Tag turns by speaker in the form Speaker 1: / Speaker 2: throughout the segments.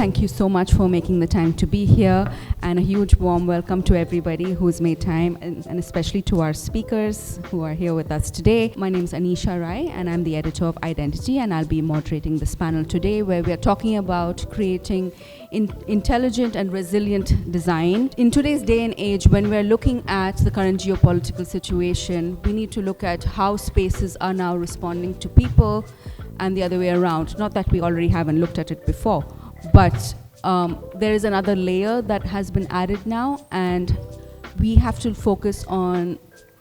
Speaker 1: thank you so much for making the time to be here, and a huge warm welcome to everybody who's made time, and especially to our speakers who are here with us today. My name is Anisha Rai, and I'm the editor of Identity, and I'll be moderating this panel today, where we are talking about creating intelligent and resilient design. In today's day and age, when we're looking at the current geopolitical situation, we need to look at how spaces are now responding to people, and the other way around. Not that we already haven't looked at it before, but there is another layer that has been added now, and we have to focus on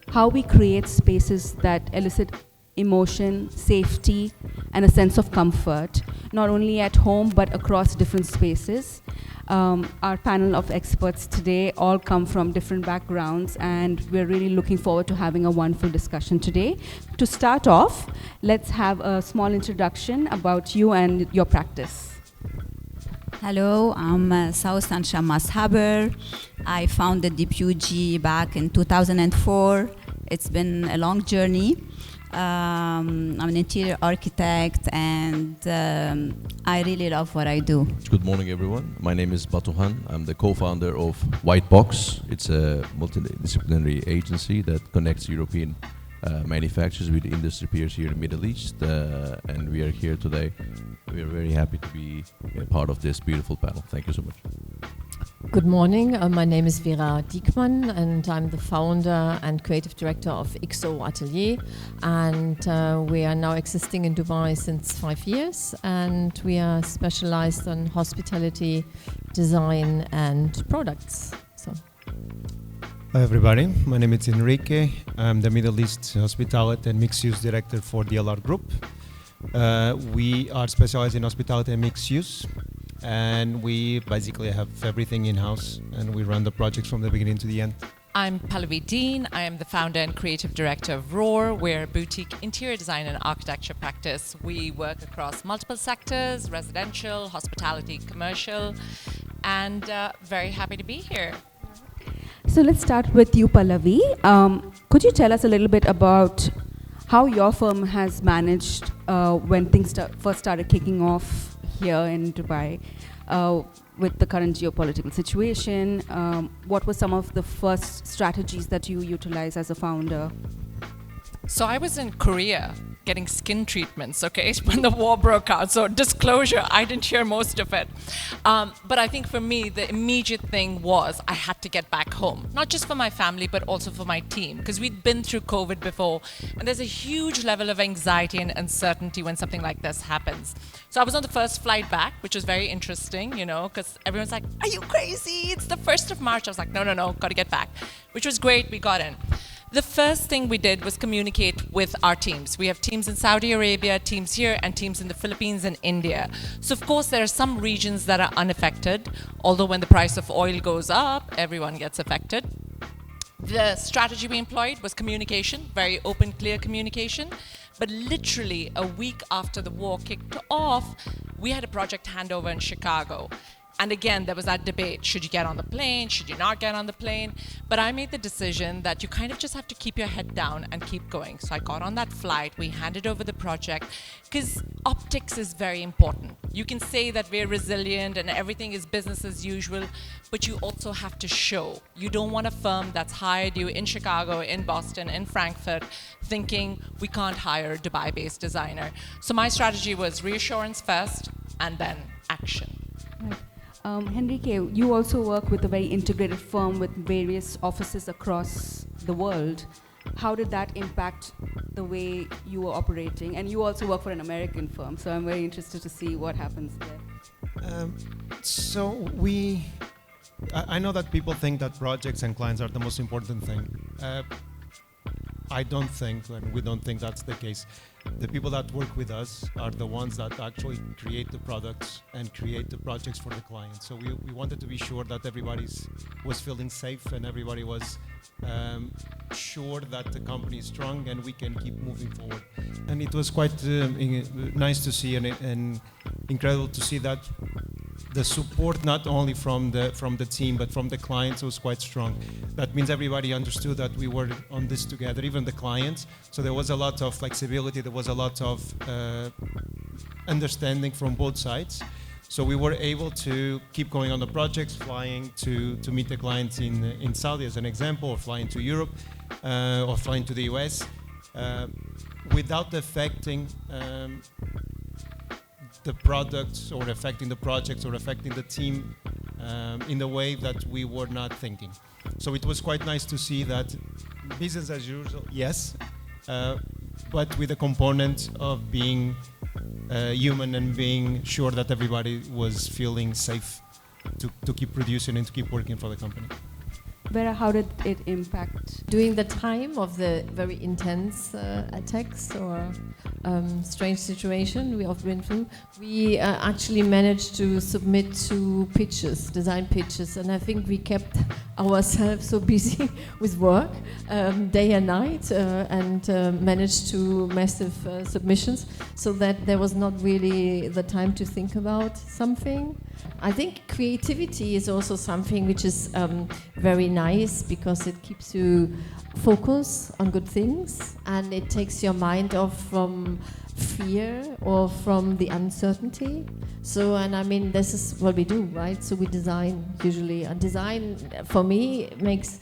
Speaker 1: how we create spaces that elicit emotion, safety, and a sense of comfort, not only at home but across different spaces. Our panel of experts today all come from different backgrounds, and we're really looking forward to having a wonderful discussion today. To start off, let's have a small introduction about you and your practice.
Speaker 2: Hello, I'm Sawsan Chammas Haber. I founded DIPIUGI back in 2004. It's been a long journey. I'm an interior architect, and I really love what I do.
Speaker 3: Good morning, everyone. My name is Batuhan. I'm the co-founder of White Box. It's a multidisciplinary agency that connects European manufacturers with industry peers here in the Middle East, and we are here today. We are very happy to be a part of this beautiful panel. Thank you so much.
Speaker 4: Good morning. My name is Vera Dieckmann, and I'm the founder and creative director of XO Atelier. And we are now existing in Dubai since 5 years, and we are specialized on hospitality, design, and products.
Speaker 5: Hi everybody, my name is Henrique. I'm the Middle East Hospitality and Mixed Use Director for DLR Group. We are specialized in hospitality and mixed use, and we basically have everything in-house, and we run the projects from the beginning to the end.
Speaker 6: I'm Pallavi Dean. I am the founder and creative director of Roar. We're a boutique interior design and architecture practice. We work across multiple sectors: residential, hospitality, commercial, and very happy to be here.
Speaker 1: So let's start with you, Pallavi. Could you tell us a little bit about how your firm has managed when things first started kicking off here in Dubai with the current geopolitical situation? What were some of the first strategies that you utilized as a founder?
Speaker 6: So I was in Korea getting skin treatments, okay, when the war broke out. So disclosure, I didn't hear most of it. But I think for me, the immediate thing was I had to get back home, not just for my family, but also for my team, because we'd been through COVID before, and there's a huge level of anxiety and uncertainty when something like this happens. So I was on the first flight back, which was very interesting, you know, because everyone's like, are you crazy? It's the 1st of March. I was like, no, got to get back, which was great. We got in. The first thing we did was communicate with our teams. We have teams in Saudi Arabia, teams here, and teams in the Philippines and India. So of course there are some regions that are unaffected, although when the price of oil goes up, everyone gets affected. The strategy we employed was communication, very open, clear communication. But literally a week after the war kicked off, we had a project handover in Chicago. And again, there was that debate, should you get on the plane, should you not get on the plane? But I made the decision that you kind of just have to keep your head down and keep going. So I got on that flight, we handed over the project, because optics is very important. You can say that we're resilient and everything is business as usual, but you also have to show. You don't want a firm that's hired you in Chicago, in Boston, in Frankfurt, thinking we can't hire a Dubai-based designer. So my strategy was reassurance first, and then action.
Speaker 1: Right. Henrique, you also work with a very integrated firm with various offices across the world. How did that impact the way you were operating? And you also work for an American firm, so I'm very interested to see what happens there.
Speaker 5: I know that people think that projects and clients are the most important thing. I don't think, and we don't think that's the case. The people that work with us are the ones that actually create the products and create the projects for the client. So we wanted to be sure that everybody was feeling safe and everybody was sure that the company is strong and we can keep moving forward. And it was quite nice to see and incredible to see that the support not only from the team but from the clients was quite strong. That means everybody understood that we were on this together, even the clients. So there was a lot of flexibility, there was a lot of understanding from both sides. So we were able to keep going on the projects, flying to meet the clients in Saudi as an example, or flying to Europe, or flying to the US, without affecting the products or affecting the projects or affecting the team in the way that we were not thinking. So it was quite nice to see that business as usual, yes, but with a component of being human and being sure that everybody was feeling safe to keep producing and to keep working for the company.
Speaker 1: Vera, how did it impact?
Speaker 4: During the time of the very intense attacks or strange situation we have been through, we actually managed to submit 2 pitches, design pitches, and I think we kept ourselves so busy with work day and night and managed to massive submissions so that there was not really the time to think about something. I think creativity is also something which is very nice because it keeps you focus on good things and it takes your mind off from fear or from the uncertainty. So, and I mean, this is what we do, right? So we design usually, and design for me makes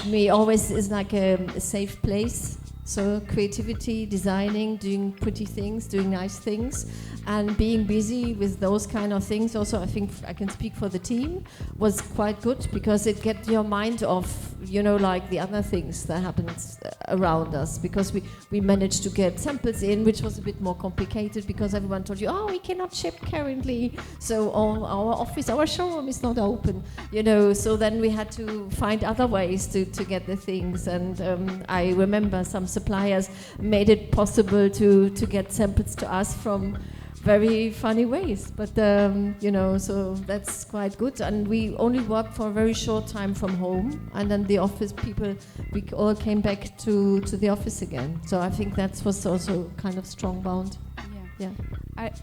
Speaker 4: me always is like a safe place. So creativity, designing, doing pretty things, doing nice things, and being busy with those kind of things. Also, I think I can speak for the team, was quite good because it gets your mind off, you know, like the other things that happens around us. Because we managed to get samples in, which was a bit more complicated because everyone told you, oh, we cannot ship currently, so all our office, our showroom is not open, you know. So then we had to find other ways to get the things, and I remember some suppliers made it possible to get samples to us from very funny ways, but you know, so that's quite good. And we only worked for a very short time from home, and then the office people, we all came back to the office again. So I think that was also kind of strong bound. Yeah.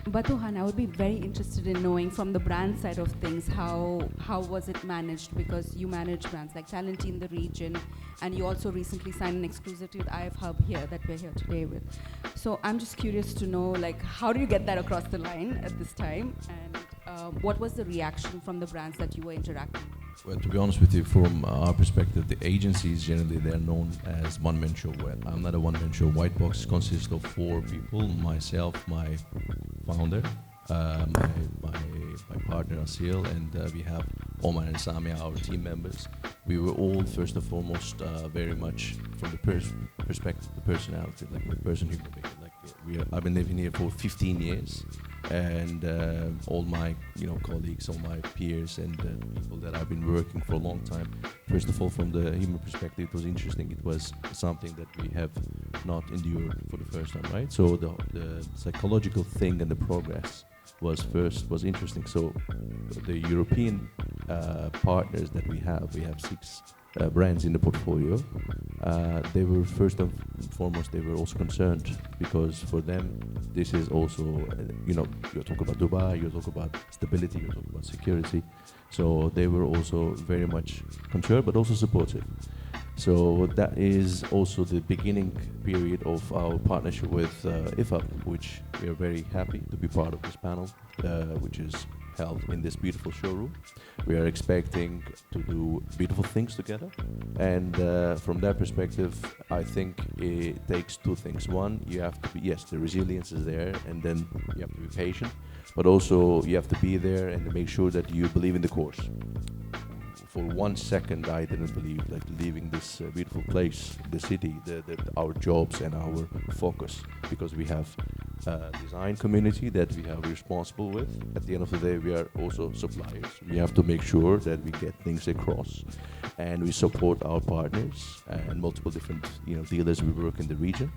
Speaker 1: Batuhan, I would be very interested in knowing from the brand side of things, how was it managed? Because you manage brands like Talent in the region, and you also recently signed an exclusivity with IF Hub here that we're here today with. So I'm just curious to know, like, how do you get that across the line at this time? And what was the reaction from the brands that you were interacting with?
Speaker 3: Well, to be honest with you, from our perspective, the agencies generally they're known as one-man show. Well, I'm not a one-man show. White Box consists of 4 people: myself, my founder, my partner Asil, and we have Omar and Samia, our team members. We were all first and foremost very much from the perspective, the personality, like the person who can make it. Like I've been living here for 15 years. And all my colleagues, all my peers, and people that I've been working for a long time. First of all, from the human perspective, it was interesting. It was something that we have not endured for the first time, right? So the psychological thing and the progress was interesting. So the European partners that we have 6 brands in the portfolio. They were first and foremost, they were also concerned because for them this is also, you talk about Dubai, you talk about stability, you talk about security. So they were also very much concerned but also supportive. So that is also the beginning period of our partnership with IFAB, which we are very happy to be part of this panel, which is held in this beautiful showroom. We are expecting to do beautiful things together, and from that perspective, I think it takes 2 things. One, you have to be, yes, the resilience is there, and then you have to be patient, but also you have to be there and to make sure that you believe in the course. For 1 second, I didn't believe, like, leaving this beautiful place, the city, our jobs and our focus, because we have a design community that we are responsible with. At the end of the day, we are also suppliers. We have to make sure that we get things across, and we support our partners and multiple different dealers we work in the region.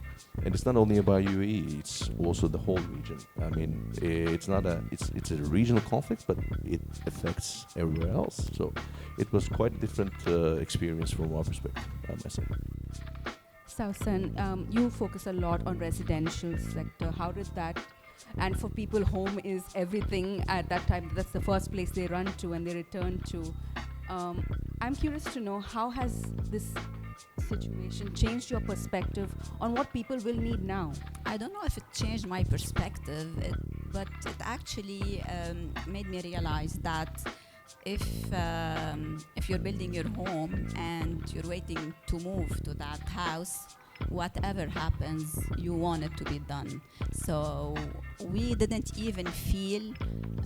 Speaker 3: And it's not only about UAE; it's also the whole region. I mean, it's a regional conflict, but it affects everywhere else. So it was quite a different experience from our perspective, I must say.
Speaker 1: Sawsan, you focus a lot on residential sector. How did that, and for people, home is everything at that time. That's the first place they run to and they return to. I'm curious to know, how has this situation changed your perspective on what people will need now?
Speaker 2: I don't know if it changed my perspective. but it actually made me realize that if you're building your home and you're waiting to move to that house, whatever happens, you want it to be done. So we didn't even feel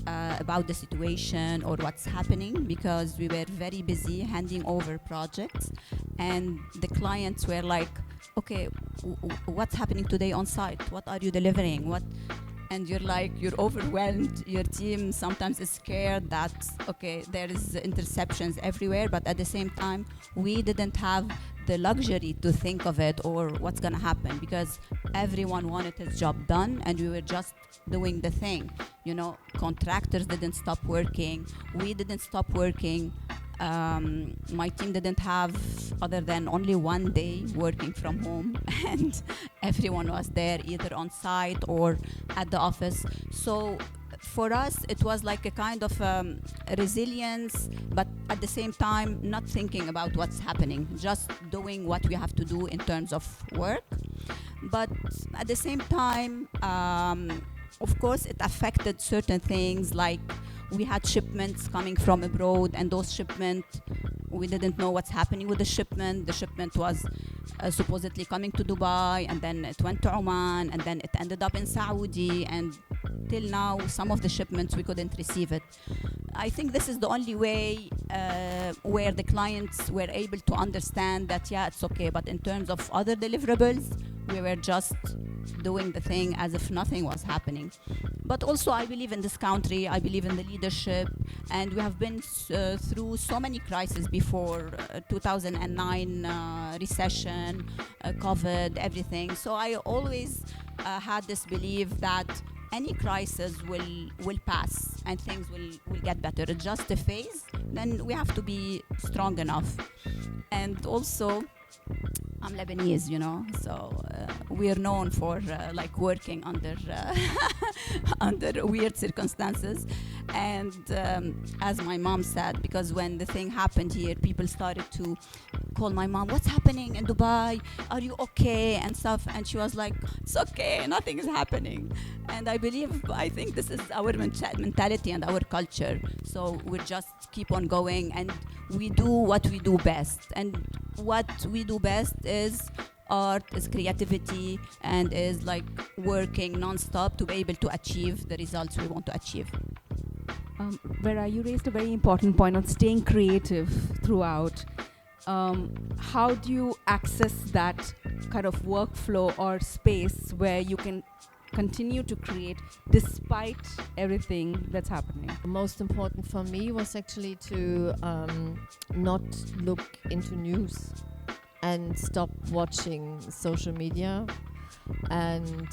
Speaker 2: about the situation or what's happening, because we were very busy handing over projects, and the clients were like, okay, what's happening today on site? What are you delivering? And you're like, you're overwhelmed. Your team sometimes is scared that, okay, there is interceptions everywhere, but at the same time, we didn't have the luxury to think of it or what's gonna happen, because everyone wanted his job done and we were just doing the thing. You know, contractors didn't stop working. We didn't stop working. My team didn't have other than only one day working from home, and everyone was there either on site or at the office. So for us, it was like a kind of resilience, but at the same time, not thinking about what's happening, just doing what we have to do in terms of work. But at the same time, of course, it affected certain things, like we had shipments coming from abroad, and those shipments, we didn't know what's happening with the shipment. The shipment was supposedly coming to Dubai, and then it went to Oman, and then it ended up in Saudi, and till now, some of the shipments we couldn't receive it. I think this is the only way where the clients were able to understand that, yeah, it's okay, but in terms of other deliverables, we were just doing the thing as if nothing was happening. But also, I believe in this country, I believe in the leadership, and we have been through so many crises before, 2009 recession, COVID, everything. So I always had this belief that any crisis will pass and things will get better. It's just a phase. Then we have to be strong enough. And also, I'm Lebanese, you know, so we're known for like working under under weird circumstances. And as my mom said, because when the thing happened here, people started to call my mom, what's happening in Dubai? Are you okay? And stuff. And she was like, it's okay, nothing is happening. And I think this is our mentality and our culture. So we just keep on going, and we do what we do best. And what we do best is art, is creativity, and is like working non-stop to be able to achieve the results we want to achieve.
Speaker 1: Vera, you raised a very important point on staying creative throughout. How do you access that kind of workflow or space where you can continue to create despite everything that's happening?
Speaker 4: The most important for me was actually to not look into news and stop watching social media, and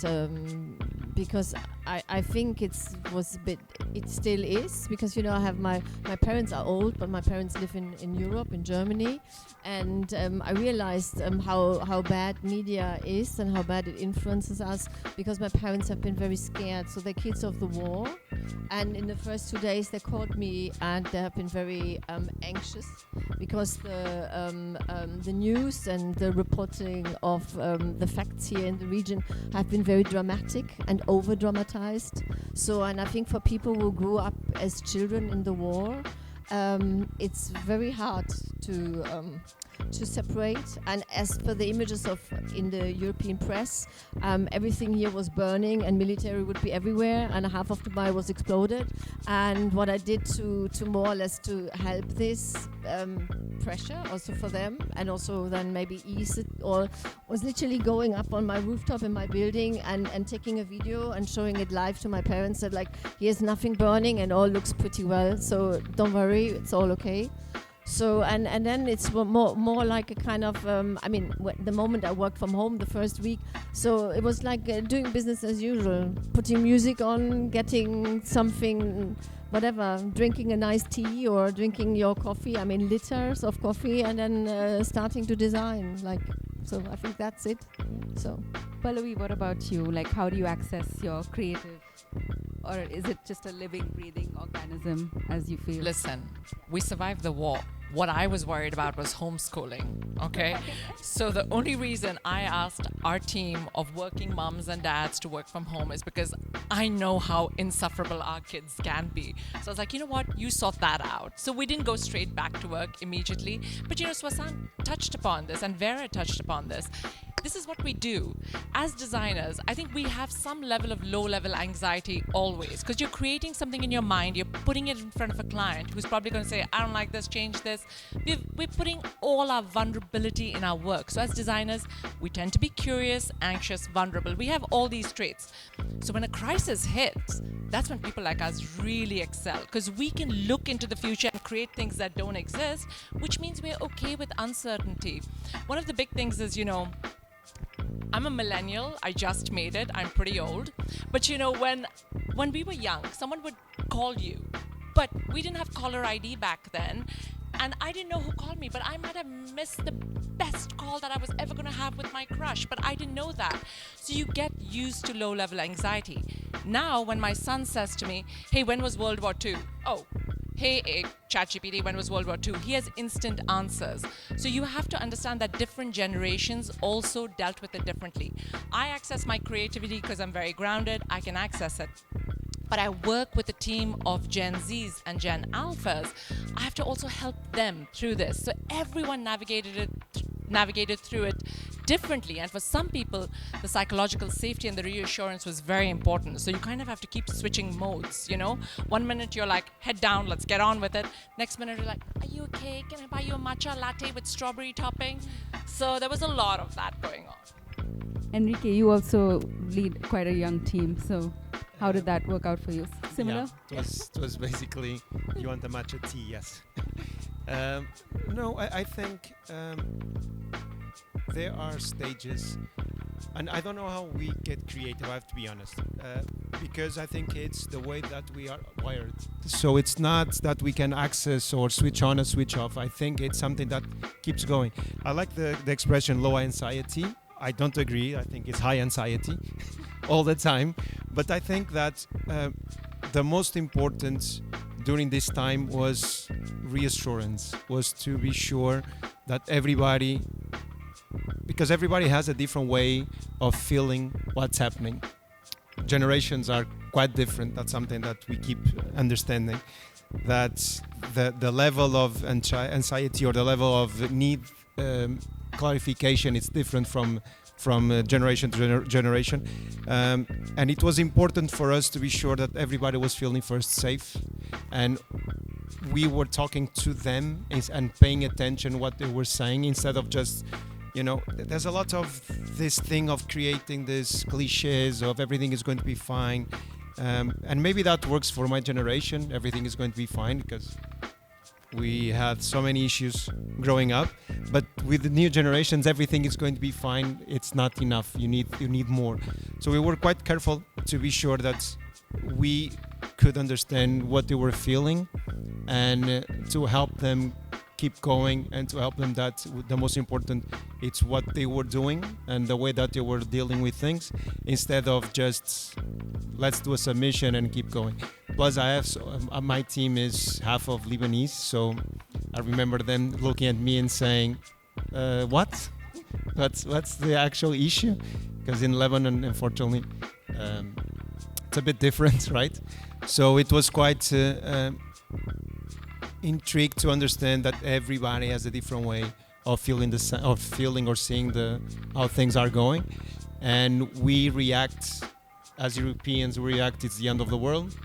Speaker 4: because I think it still is, because, you know, I have my parents are old, but my parents live in Europe, in Germany, and I realized how bad media is and how bad it influences us, because my parents have been very scared. So they're kids of the war, and in the first 2 days they called me and they have been very anxious, because the news and the reporting of the facts here in the region have been very dramatic and over dramatized. So, and I think for people who grew up as children in the war, it's very hard to separate. And as for the images in the European press, everything here was burning and military would be everywhere, and half of Dubai was exploded. And what I did to more or less to help this pressure also for them, and also then maybe ease it, or was literally going up on my rooftop in my building and taking a video and showing it live to my parents, that like, here's nothing burning and all looks pretty well, so don't worry, it's all okay. So and then it's more like a kind of the moment I worked from home the first week, so it was like doing business as usual, putting music on, getting something, whatever, drinking a nice tea or drinking your coffee, liters of coffee, and then starting to design, like. So I think that's it. So,
Speaker 1: Pallavi, what about you? Like, how do you access your creative, or is it just a living, breathing organism as you feel?
Speaker 6: Listen, we survived the war. What I was worried about was homeschooling, okay? So the only reason I asked our team of working moms and dads to work from home is because I know how insufferable our kids can be. So I was like, you know what, you sort that out. So we didn't go straight back to work immediately. But you know, Sawsan touched upon this and Vera touched upon this. This is what we do. As designers, I think we have some level of low-level anxiety always, because you're creating something in your mind, you're putting it in front of a client who's probably going to say, I don't like this, change this. We're putting all our vulnerability in our work. So as designers, we tend to be curious, anxious, vulnerable. We have all these traits. So when a crisis hits, that's when people like us really excel, because we can look into the future and create things that don't exist, which means we're okay with uncertainty. One of the big things is, you know, I'm a millennial. I just made it. I'm pretty old. But you know, when we were young, someone would call you, but we didn't have caller ID back then. And I didn't know who called me, but I might have missed the best call that I was ever going to have with my crush, but I didn't know that. So you get used to low-level anxiety. Now, when my son says to me, hey, when was World War II? Oh, hey, ChatGPT, when was World War II? He has instant answers. So you have to understand that different generations also dealt with it differently. I access my creativity because I'm very grounded. I can access it. But I work with a team of Gen Zs and Gen Alphas. I have to also help them through this. So everyone navigated through it differently. And for some people, the psychological safety and the reassurance was very important. So you kind of have to keep switching modes, you know? 1 minute you're like, head down, let's get on with it. Next minute you're like, are you okay? Can I buy you a matcha latte with strawberry topping? So there was a lot of that going on.
Speaker 1: Henrique, you also lead quite a young team, so how did that work out for you? Similar?
Speaker 5: Yeah, it was basically, you want a matcha tea, yes. No, I think there are stages, and I don't know how we get creative, I have to be honest, because I think it's the way that we are wired. So it's not that we can access or switch on or switch off. I think it's something that keeps going. I like the expression low anxiety. I don't agree. I think it's high anxiety all the time. But I think that the most important during this time was reassurance, was to be sure that everybody, because everybody has a different way of feeling what's happening. Generations are quite different. That's something that we keep understanding. That the level of anxiety or the level of need clarification is different from generation to generation, and it was important for us to be sure that everybody was feeling first safe, and we were talking to them and paying attention what they were saying instead of just, you know, there's a lot of this thing of creating these cliches of everything is going to be fine, and maybe that works for my generation. Everything is going to be fine because we had so many issues growing up, but with the new generations, everything is going to be fine. It's not enough. You need more. So we were quite careful to be sure that we could understand what they were feeling, and to help them keep going, and to help them that the most important, it's what they were doing and the way that they were dealing with things, instead of just let's do a submission and keep going. Plus, I have my team is half of Lebanese, so I remember them looking at me and saying, "What? What's the actual issue?" Because in Lebanon, unfortunately, it's a bit different, right? So it was quite intrigued to understand that everybody has a different way of feeling or seeing how things are going, and we react as Europeans. We react it's the end of the world,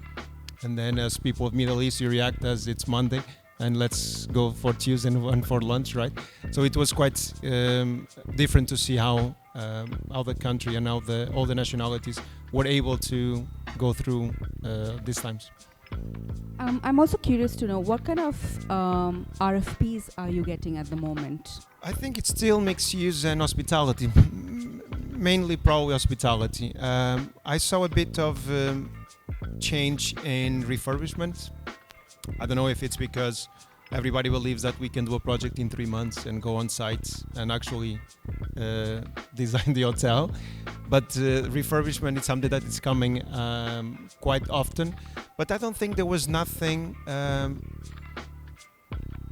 Speaker 5: and then as people of Middle East, you react as it's Monday and let's go for Tuesday and for lunch, right? So it was quite different to see how the country and how all the nationalities were able to go through these times.
Speaker 1: I'm also curious to know what kind of RFPs are you getting at the moment?
Speaker 5: I think it's still mixed use and hospitality, mainly probably hospitality. I saw a bit of change in refurbishment. I don't know if it's because everybody believes that we can do a project in 3 months and go on site and actually design the hotel. But refurbishment is something that is coming quite often. But I don't think there was nothing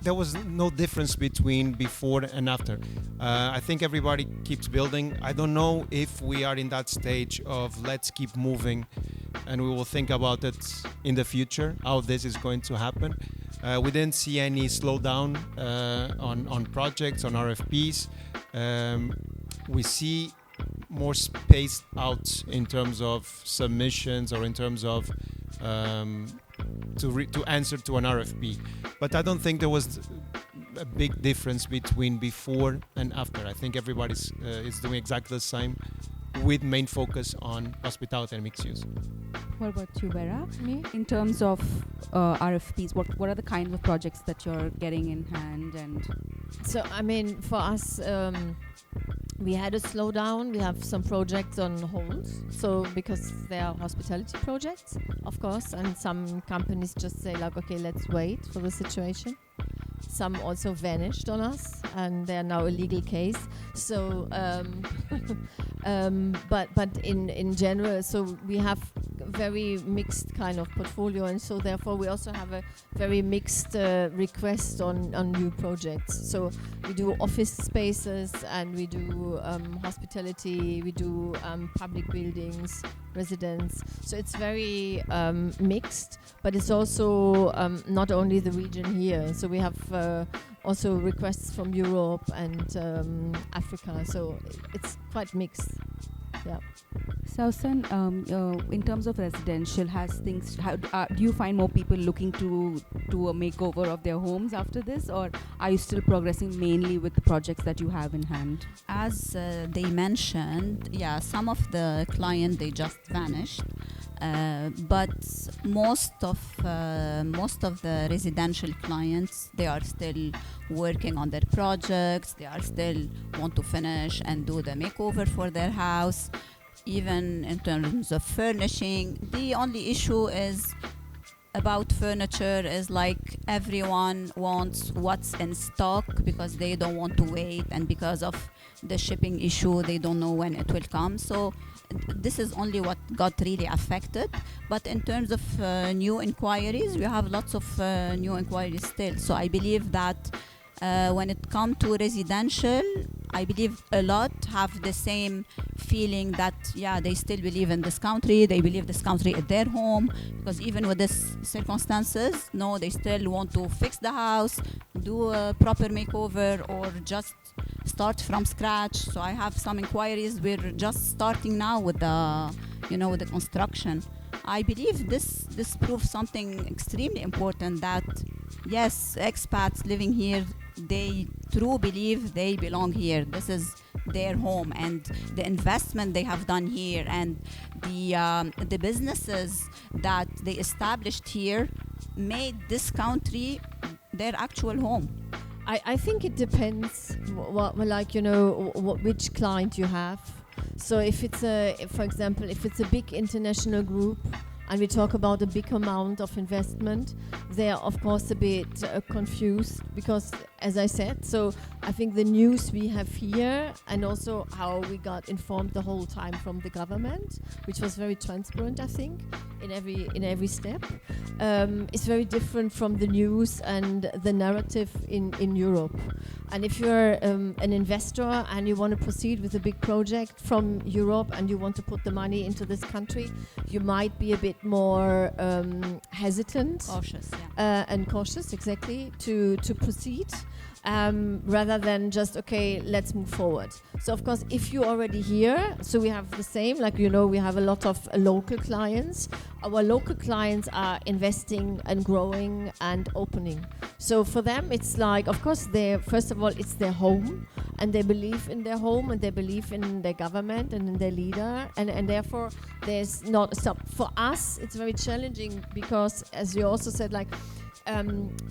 Speaker 5: there was no difference between before and after. I think everybody keeps building. I don't know if we are in that stage of let's keep moving and we will think about it in the future, how this is going to happen. We didn't see any slowdown on projects, on RFPs. We see more spaced out in terms of submissions or in terms of to answer to an RFP. But I don't think there was a big difference between before and after. I think everybody's is doing exactly the same, with main focus on hospitality and mixed use.
Speaker 1: What about you, Vera?
Speaker 4: Me?
Speaker 1: In terms of RFPs, what are the kinds of projects that you're getting in hand? And
Speaker 4: So, I mean, for us, we had a slowdown. We have some projects on hold. So, because they are hospitality projects, of course, and some companies just say like, okay, let's wait for the situation. Some also vanished on us, and they are now a legal case. So, but in general, so we have very mixed kind of portfolio, and so therefore we also have a very mixed request on new projects. So we do office spaces, and we do hospitality, we do public buildings, residents. So it's very mixed, but it's also not only the region here. So we have also requests from Europe and Africa. So it's quite mixed. Yeah.
Speaker 1: Sawsan, in terms of residential, do you find more people looking to do a makeover of their homes after this, or are you still progressing mainly with the projects that you have in hand?
Speaker 2: As they mentioned, yeah, some of the clients, they just vanished. But most of the residential clients, they are still working on their projects. They are still want to finish and do the makeover for their house. Even in terms of furnishing, the only issue is about furniture is like everyone wants what's in stock because they don't want to wait, and because of the shipping issue, they don't know when it will come. So this is only what got really affected. But in terms of new inquiries, we have lots of new inquiries still. So I believe that when it comes to residential, I believe a lot have the same feeling that, yeah, they still believe in this country. They believe this country is their home, because even with these circumstances, no, they still want to fix the house, do a proper makeover, or just start from scratch. So I have some inquiries. We're just starting now with the, with the construction. I believe this proves something extremely important, that yes, expats living here, they truly believe they belong here. This is their home, and the investment they have done here, and the businesses that they established here made this country their actual home.
Speaker 4: I think it depends which client you have. So if it's for example, if it's a big international group and we talk about a big amount of investment, they are of course a bit confused, because as I said, so I think the news we have here, and also how we got informed the whole time from the government, which was very transparent, I think, in every step, is very different from the news and the narrative in Europe. And if you're an investor and you want to proceed with a big project from Europe and you want to put the money into this country, you might be a bit more hesitant,
Speaker 2: Cautious, yeah.
Speaker 4: and cautious, exactly, to proceed, rather than just, okay, let's move forward. So of course, if you're already here, so we have the same, we have a lot of local clients. Our local clients are investing and growing and opening. So for them, it's like, of course, first of all, it's their home, and they believe in their home, and they believe in their government and in their leader, and therefore there's not a stop. For us, it's very challenging because, as you also said,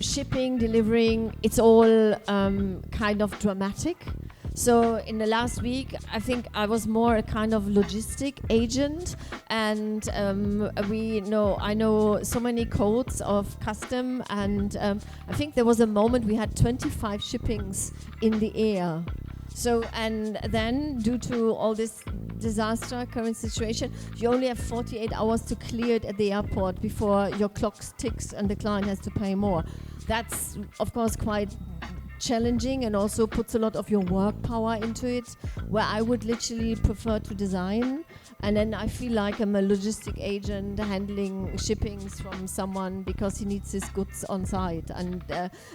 Speaker 4: shipping, delivering, it's all kind of dramatic. So in the last week, I think I was more a kind of logistic agent, and I know so many codes of custom, and I think there was a moment we had 25 shippings in the air. So, and then due to all this disaster, current situation, you only have 48 hours to clear it at the airport before your clock ticks and the client has to pay more. that's of course quite challenging and also puts a lot of your work power into it, where I would literally prefer to design, and then I feel like I'm a logistic agent handling shippings from someone because he needs his goods on site, and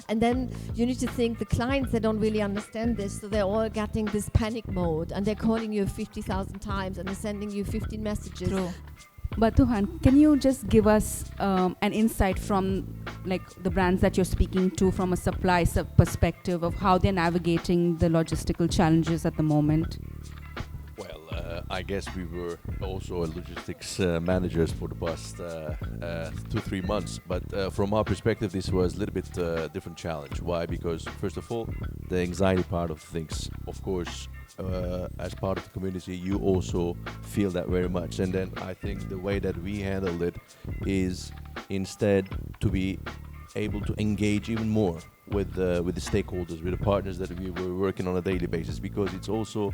Speaker 4: then you need to think the clients, they don't really understand this, so they're all getting this panic mode and they're calling you 50,000 times and they're sending you 15 messages.
Speaker 2: True.
Speaker 1: Batuhan, can you just give us an insight from like the brands that you're speaking to from a supply perspective of how they're navigating the logistical challenges at the moment?
Speaker 3: Well, I guess we were also logistics managers for the past 2-3 months, but from our perspective, this was a little bit different challenge. Why? Because first of all, the anxiety part of things, of course, as part of the community, you also feel that very much. And then I think the way that we handled it is instead to be able to engage even more with the stakeholders, with the partners that we were working on a daily basis, because it's also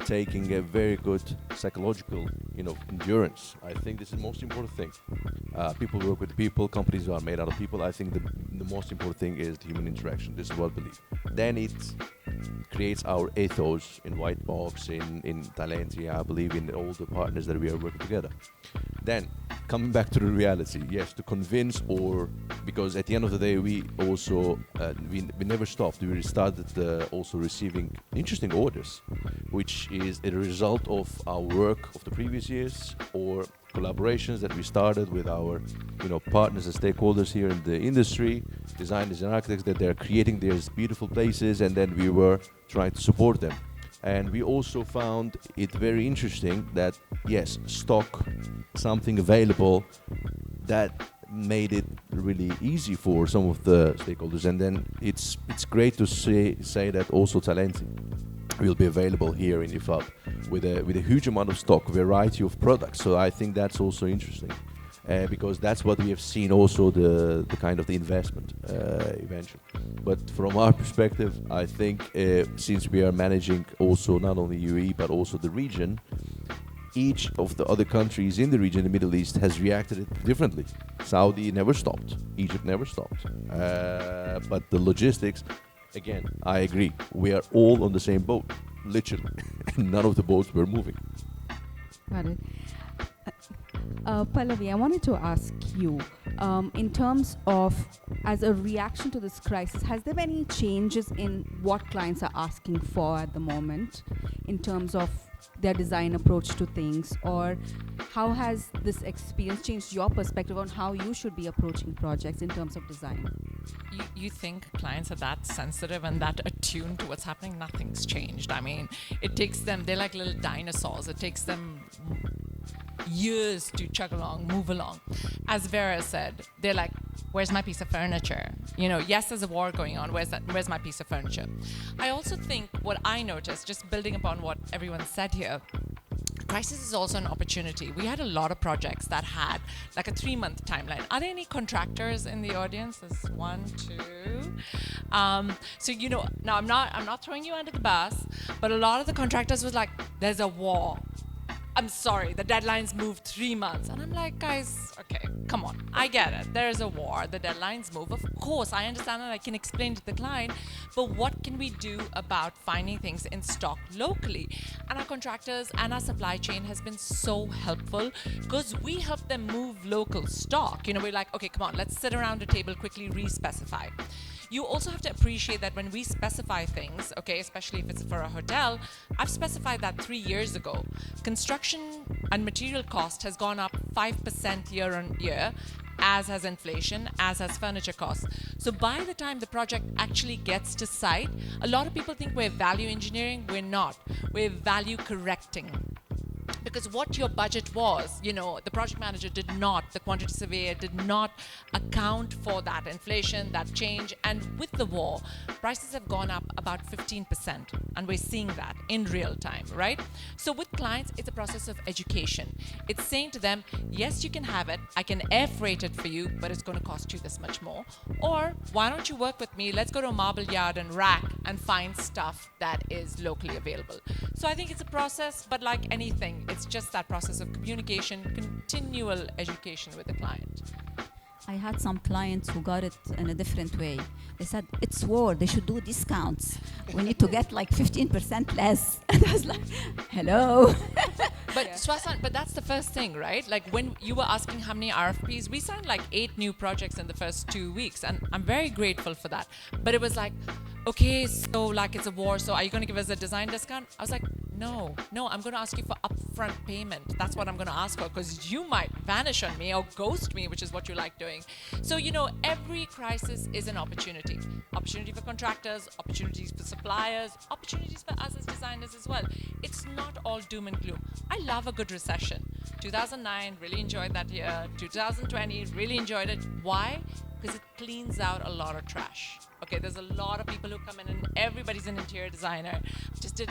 Speaker 3: taking a very good psychological, endurance. I think this is the most important thing. People work with people, companies are made out of people. I think the most important thing is the human interaction. This is what I believe. Then it creates our ethos in White Box, in Atelier, I believe in all the partners that we are working together. Then, coming back to the reality, yes, to convince, or because at the end of the day, we also we never stopped. We started also receiving interesting orders, which is a result of our work of the previous years or collaborations that we started with our partners and stakeholders here in the industry, designers and architects, that they're creating these beautiful places, and then we were trying to support them. And we also found it very interesting that, yes, stock, something available that made it really easy for some of the stakeholders. And then it's great to say that also Talent will be available here in IFAB with a huge amount of stock, variety of products. So I think that's also interesting. Because that's what we have seen also the kind of the investment eventually. But from our perspective, I think since we are managing also not only UAE but also the region, each of the other countries in the region, the Middle East, has reacted it differently. Saudi never stopped, Egypt never stopped. But the logistics, again, I agree, we are all on the same boat, literally. None of the boats were moving.
Speaker 1: Got it. Pallavi, I wanted to ask you, in terms of, as a reaction to this crisis, has there been any changes in what clients are asking for at the moment in terms of their design approach to things, or how has this experience changed your perspective on how you should be approaching projects in terms of design?
Speaker 6: You think clients are that sensitive and that attuned to what's happening? Nothing's changed. I mean, it takes them, they're like little dinosaurs. It takes them years to chug along, move along. As Vera said, they're like, where's my piece of furniture? Yes, there's a war going on. Where's my piece of furniture? I also think what I noticed, just building upon what everyone said here, crisis is also an opportunity. We had a lot of projects that had like a 3-month timeline. Are there any contractors in the audience? There's 1, 2. So now I'm not throwing you under the bus, but a lot of the contractors was like, there's a war. I'm sorry, the deadlines moved 3 months. And I'm like, guys, okay, come on. I get it. There is a war. The deadlines move. Of course, I understand and I can explain to the client, but what can we do about finding things in stock locally? And our contractors and our supply chain has been so helpful because we help them move local stock. We're like, okay, come on, let's sit around a table, quickly re-specify. You also have to appreciate that when we specify things, okay, especially if it's for a hotel, I've specified that 3 years ago. Construction and material cost has gone up 5% year on year, as has inflation, as has furniture costs. So by the time the project actually gets to site, a lot of people think we're value engineering. We're not. We're value correcting. Because what your budget was, the project manager did not, the quantity surveyor did not account for that inflation, that change. And with the war, prices have gone up about 15%. And we're seeing that in real time, right? So with clients, it's a process of education. It's saying to them, yes, you can have it. I can air freight it for you, but it's going to cost you this much more. Or why don't you work with me? Let's go to a marble yard and rack and find stuff that is locally available. So I think it's a process, but like anything, it's just that process of communication, continual education with the client.
Speaker 2: I had some clients who got it in a different way. They said, it's war, they should do discounts. We need to get like 15% less. And I was like, hello.
Speaker 6: But Sawsan, but that's the first thing, right? Like when you were asking how many RFPs, we signed like 8 new projects in the first 2 weeks, and I'm very grateful for that. But it was like, okay, so like it's a war, so are you going to give us a design discount? I was like, no, I'm going to ask you for upfront payment. That's what I'm going to ask for, because you might vanish on me or ghost me, which is what you like doing. So, you know, every crisis is an opportunity. Opportunity for contractors, opportunities for suppliers, opportunities for us as designers as well. It's not all doom and gloom. I love a good recession. 2009, really enjoyed that year. 2020, really enjoyed it. Why? Because it cleans out a lot of trash. Okay, there's a lot of people who come in and everybody's an interior designer. Just did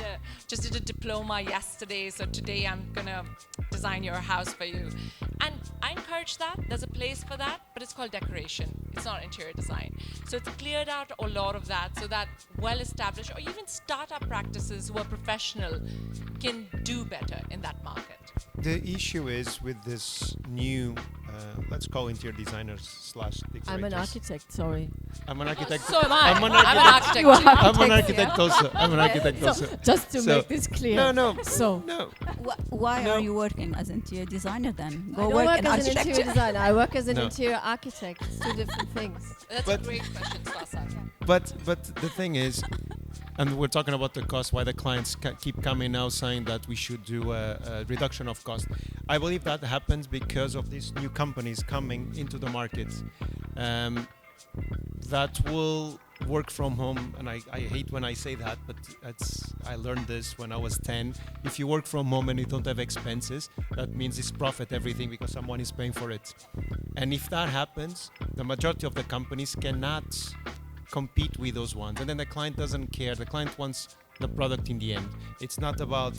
Speaker 6: a diploma yesterday, so today I'm gonna design your house for you. And I encourage that. There's a place for that, but it's called decoration. It's not interior design. So it's cleared out a lot of that so that well-established or even startup practices who are professional can do better in that market.
Speaker 5: The issue is with this new, let's call interior designers / decorators.
Speaker 4: I'm an architect, sorry.
Speaker 5: I'm an architect.
Speaker 6: So am I.
Speaker 5: I'm an
Speaker 6: I'm an architect.
Speaker 4: You are
Speaker 6: too.
Speaker 5: I'm an
Speaker 4: architect,
Speaker 5: architect also. I'm an architect
Speaker 4: So,
Speaker 5: also.
Speaker 4: just to
Speaker 5: So-
Speaker 4: make this clear.
Speaker 5: No.
Speaker 4: So,
Speaker 5: No.
Speaker 2: Why
Speaker 5: No.
Speaker 2: are you working as interior designer then?
Speaker 4: I
Speaker 2: Go
Speaker 4: don't
Speaker 2: work
Speaker 4: work
Speaker 2: in
Speaker 4: as an
Speaker 2: architecture.
Speaker 4: interior designer. I work as an
Speaker 5: No.
Speaker 4: interior architect. It's 2 different things.
Speaker 6: That's
Speaker 5: But-
Speaker 6: a great question, Sawsan.
Speaker 5: But the thing is, and we're talking about the cost, why the clients keep coming now saying that we should do a reduction of cost. I believe that happens because of these new companies coming into the market that will work from home. And I hate when I say that, but I learned this when I was 10. If you work from home and you don't have expenses, that means it's profit everything because someone is paying for it. And if that happens, the majority of the companies cannot compete with those ones, and then the client doesn't care. The client wants the product in the end. It's not about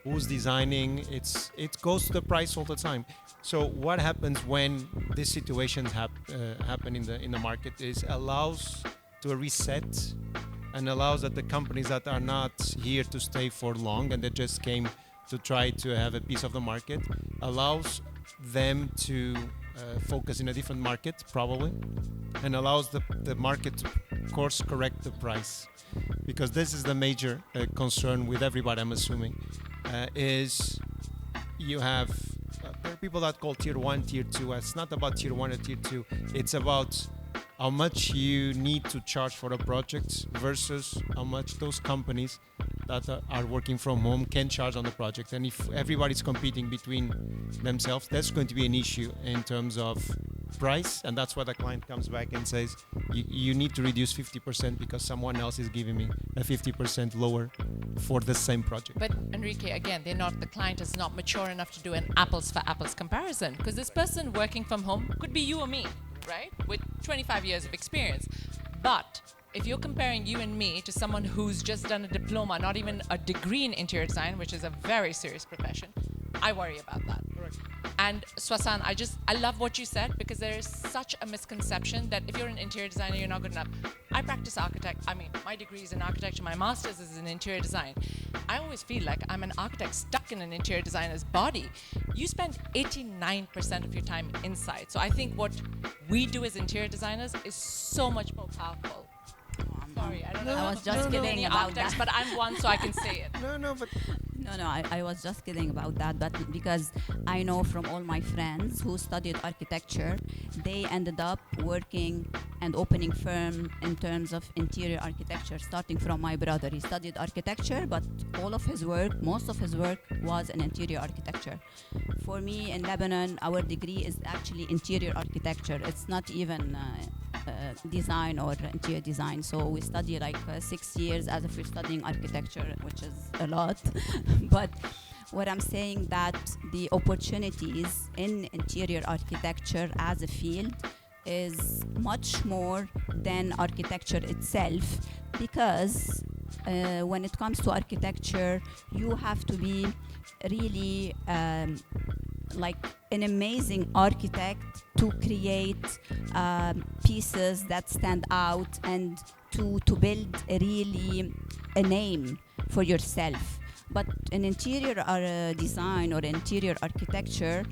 Speaker 5: who's designing. It goes to the price all the time. So what happens when these situations happen in the market is allows to a reset and allows that the companies that are not here to stay for long and they just came to try to have a piece of the market allows them to focus in a different market probably, and allows the market to course correct the price, because this is the major concern with everybody, I'm assuming, is you have there are people that call tier 1, tier 2. It's not about tier 1 or tier 2. It's about how much you need to charge for a project versus how much those companies that are working from home can charge on the project. And if everybody's competing between themselves, that's going to be an issue in terms of price. And that's why the client comes back and says, you need to reduce 50% because someone else is giving me a 50% lower for the same project.
Speaker 6: But Henrique, again, the client is not mature enough to do an apples for apples comparison, because this person working from home could be you or me, right? With 25 years of experience. But if you're comparing you and me to someone who's just done a diploma, not even a degree in interior design, which is a very serious profession, I worry about that.
Speaker 5: Correct.
Speaker 6: And Sawsan, I love what you said, because there is such a misconception that if you're an interior designer, you're not good enough. I practice my degree is in architecture, my master's is in interior design. I always feel like I'm an architect stuck in an interior designer's body. You spend 89% of your time inside. So I think what we do as interior designers is so much more powerful. Sorry, I don't know.
Speaker 2: I was just kidding
Speaker 6: any
Speaker 2: about
Speaker 6: architects,
Speaker 2: that.
Speaker 6: but I'm one, so I can say it.
Speaker 5: But
Speaker 2: No, I was just kidding about that, but because I know from all my friends who studied architecture, they ended up working and opening firm in terms of interior architecture, starting from my brother. He studied architecture, but most of his work was in interior architecture. For me in Lebanon, our degree is actually interior architecture. It's not even design or interior design. So we study like 6 years as if we're studying architecture, which is a lot. But what I'm saying that the opportunities in interior architecture as a field is much more than architecture itself, because when it comes to architecture, you have to be really like an amazing architect to create pieces that stand out and to build a name for yourself. But in interior design or interior architecture,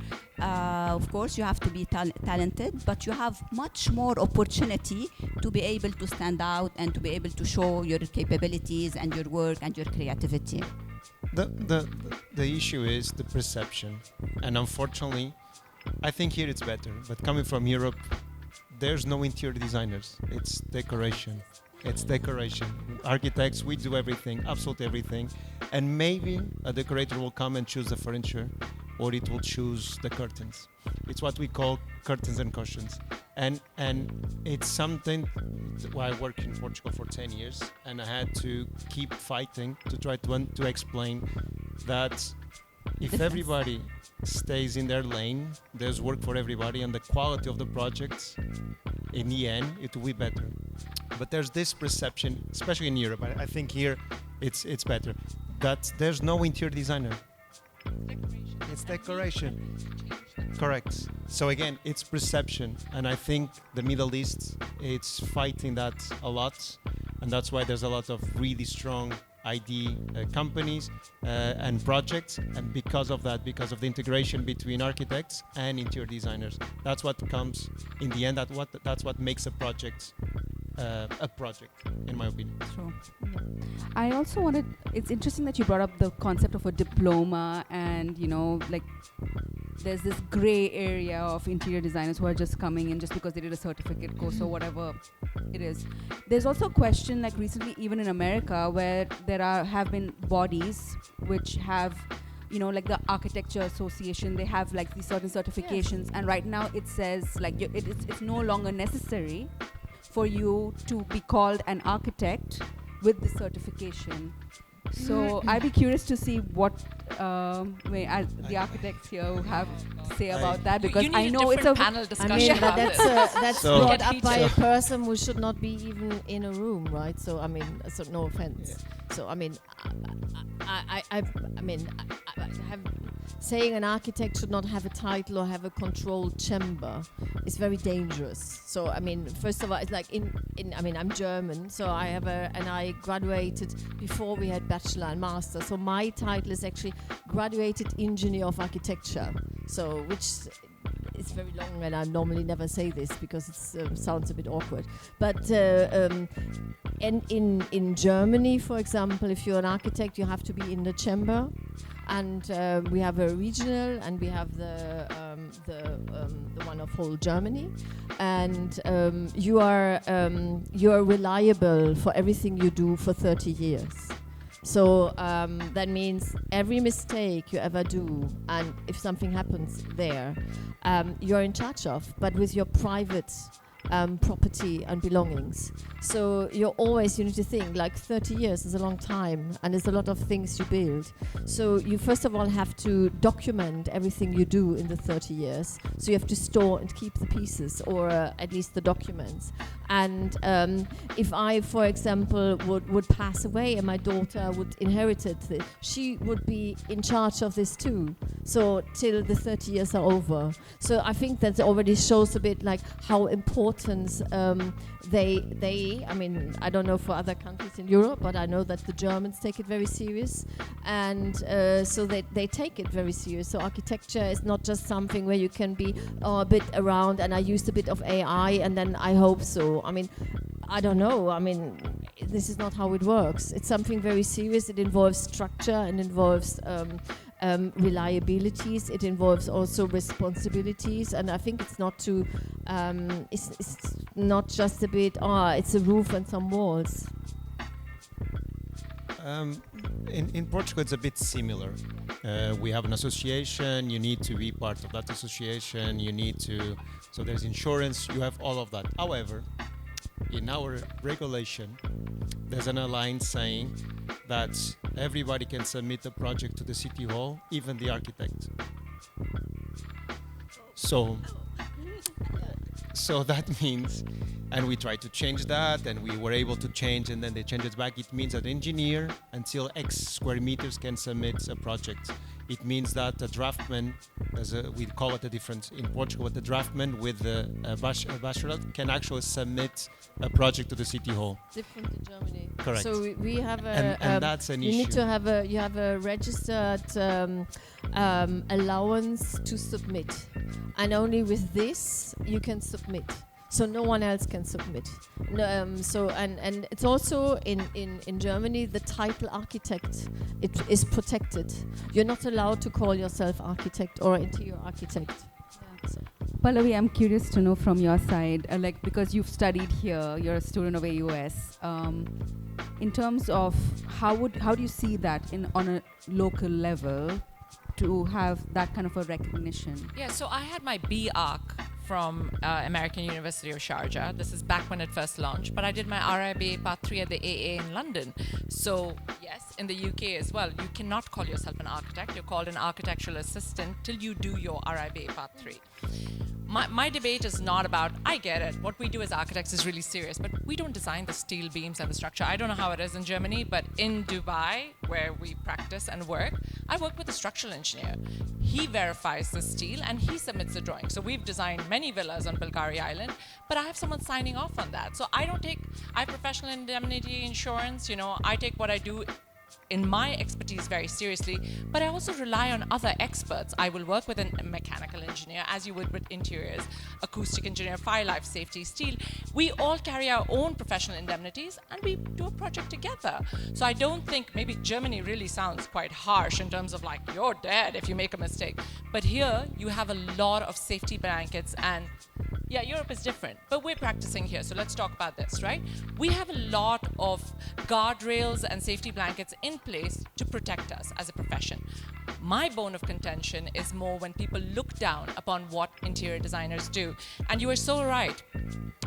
Speaker 2: Of course, you have to be talented, but you have much more opportunity to be able to stand out and to be able to show your capabilities and your work and your creativity.
Speaker 5: The issue is the perception, and unfortunately, I think here it's better. But coming from Europe, there's no interior designers. It's decoration. It's decoration. Architects, we do everything, absolutely everything, and maybe a decorator will come and choose the furniture, or it will choose the curtains. It's what we call curtains and cushions, and it's something. I worked in Portugal for 10 years, and I had to keep fighting to try to explain that if everybody stays in their lane, there's work for everybody, and the quality of the projects, in the end, it will be better. But there's this perception, especially in Europe. I think here, it's better, that there's no interior designer. It's decoration. Correct. So again, it's perception, and I think the Middle East, it's fighting that a lot, and that's why there's a lot of really strong ID companies and projects, and because of that, because of the integration between architects and interior designers, that's what comes in the end. That's what makes a project, in my opinion.
Speaker 1: True. I also wanted, it's interesting that you brought up the concept of a diploma, and like there's this gray area of interior designers who are just coming in just because they did a certificate course or whatever it is. There's also a question, like recently even in America, where there have been bodies which have, like the Architecture Association, they have like these certain certifications, and right now it says like it's no longer necessary for you to be called an architect with the certification. So I'd be curious to see what the architects here have to say about that, because I know it's a
Speaker 6: panel discussion.
Speaker 4: But that's
Speaker 5: So
Speaker 4: brought up by a person who should not be even in a room, right? So so no offense.
Speaker 5: Yeah.
Speaker 4: So saying an architect should not have a title or have a controlled chamber is very dangerous. So first of all, it's like I'm German, so I graduated before we had bachelor and master. So my title is actually graduated engineer of architecture. So which is very long, and I normally never say this because it sounds a bit awkward. But and in Germany, for example, if you're an architect, you have to be in the chamber, and we have a regional, and we have the one of whole Germany, and you are reliable for everything you do for 30 years. So that means every mistake you ever do, and if something happens there, you're in charge of, but with your private property and belongings. So you need to think, like 30 years is a long time, and there's a lot of things you build. So you first of all have to document everything you do in the 30 years. So you have to store and keep the pieces, or at least the documents. And if I, for example, would pass away and my daughter would inherit it, she would be in charge of this too. So till the 30 years are over. So I think that already shows a bit like how important I don't know for other countries in Europe, but I know that the Germans take it very serious, and so they take it very serious. So architecture is not just something where you can be a bit around, and I used a bit of AI, and then I hope so. I don't know. This is not how it works. It's something very serious. It involves structure, and involves reliabilities. It involves also responsibilities, and I think it's not too. It's not just a bit. It's a roof and some walls.
Speaker 5: In Portugal, it's a bit similar. We have an association. You need to be part of that association. So there's insurance. You have all of that. However, in our regulation, there's an line saying that everybody can submit a project to the city hall, even the architect. So that means, and we tried to change that, and we were able to change, and then they changed it back. It means that engineer until X square meters can submit a project. It means that a draftman, we call it a difference in Portugal, but the draftman with a bachelorate can actually submit a project to the city hall.
Speaker 4: Different in Germany.
Speaker 5: Correct.
Speaker 4: So we have
Speaker 5: and that's an issue.
Speaker 4: You have a registered allowance to submit. And only with this you can submit. So no one else can submit. And it's also in Germany, the title architect, it is protected. You're not allowed to call yourself architect or interior architect. Yeah, so.
Speaker 1: Pallavi, I'm curious to know from your side, because you've studied here, you're a student of AUS. In terms of how do you see that on a local level to have that kind of a recognition?
Speaker 6: Yeah, so I had my B arc from American University of Sharjah. This is back when it first launched, but I did my RIBA Part 3 at the AA in London. So yes, in the UK as well, you cannot call yourself an architect. You're called an architectural assistant till you do your RIBA Part 3. My debate is not about, I get it, what we do as architects is really serious, but we don't design the steel beams and the structure. I don't know how it is in Germany, but in Dubai, where we practice and work, I work with a structural engineer. He verifies the steel and he submits the drawing. So we've designed many villas on Bulgari Island, but I have someone signing off on that. So I have professional indemnity insurance, I take what I do in my expertise very seriously, but I also rely on other experts. I will work with a mechanical engineer, as you would with interiors, acoustic engineer, fire life safety, steel. We all carry our own professional indemnities and we do a project together. So I don't think, maybe Germany really sounds quite harsh in terms of like, you're dead if you make a mistake. But here you have a lot of safety blankets, and yeah, Europe is different, but we're practicing here, so let's talk about this, right? We have a lot of guardrails and safety blankets in place to protect us as a profession. My bone of contention is more when people look down upon what interior designers do. And you are so right.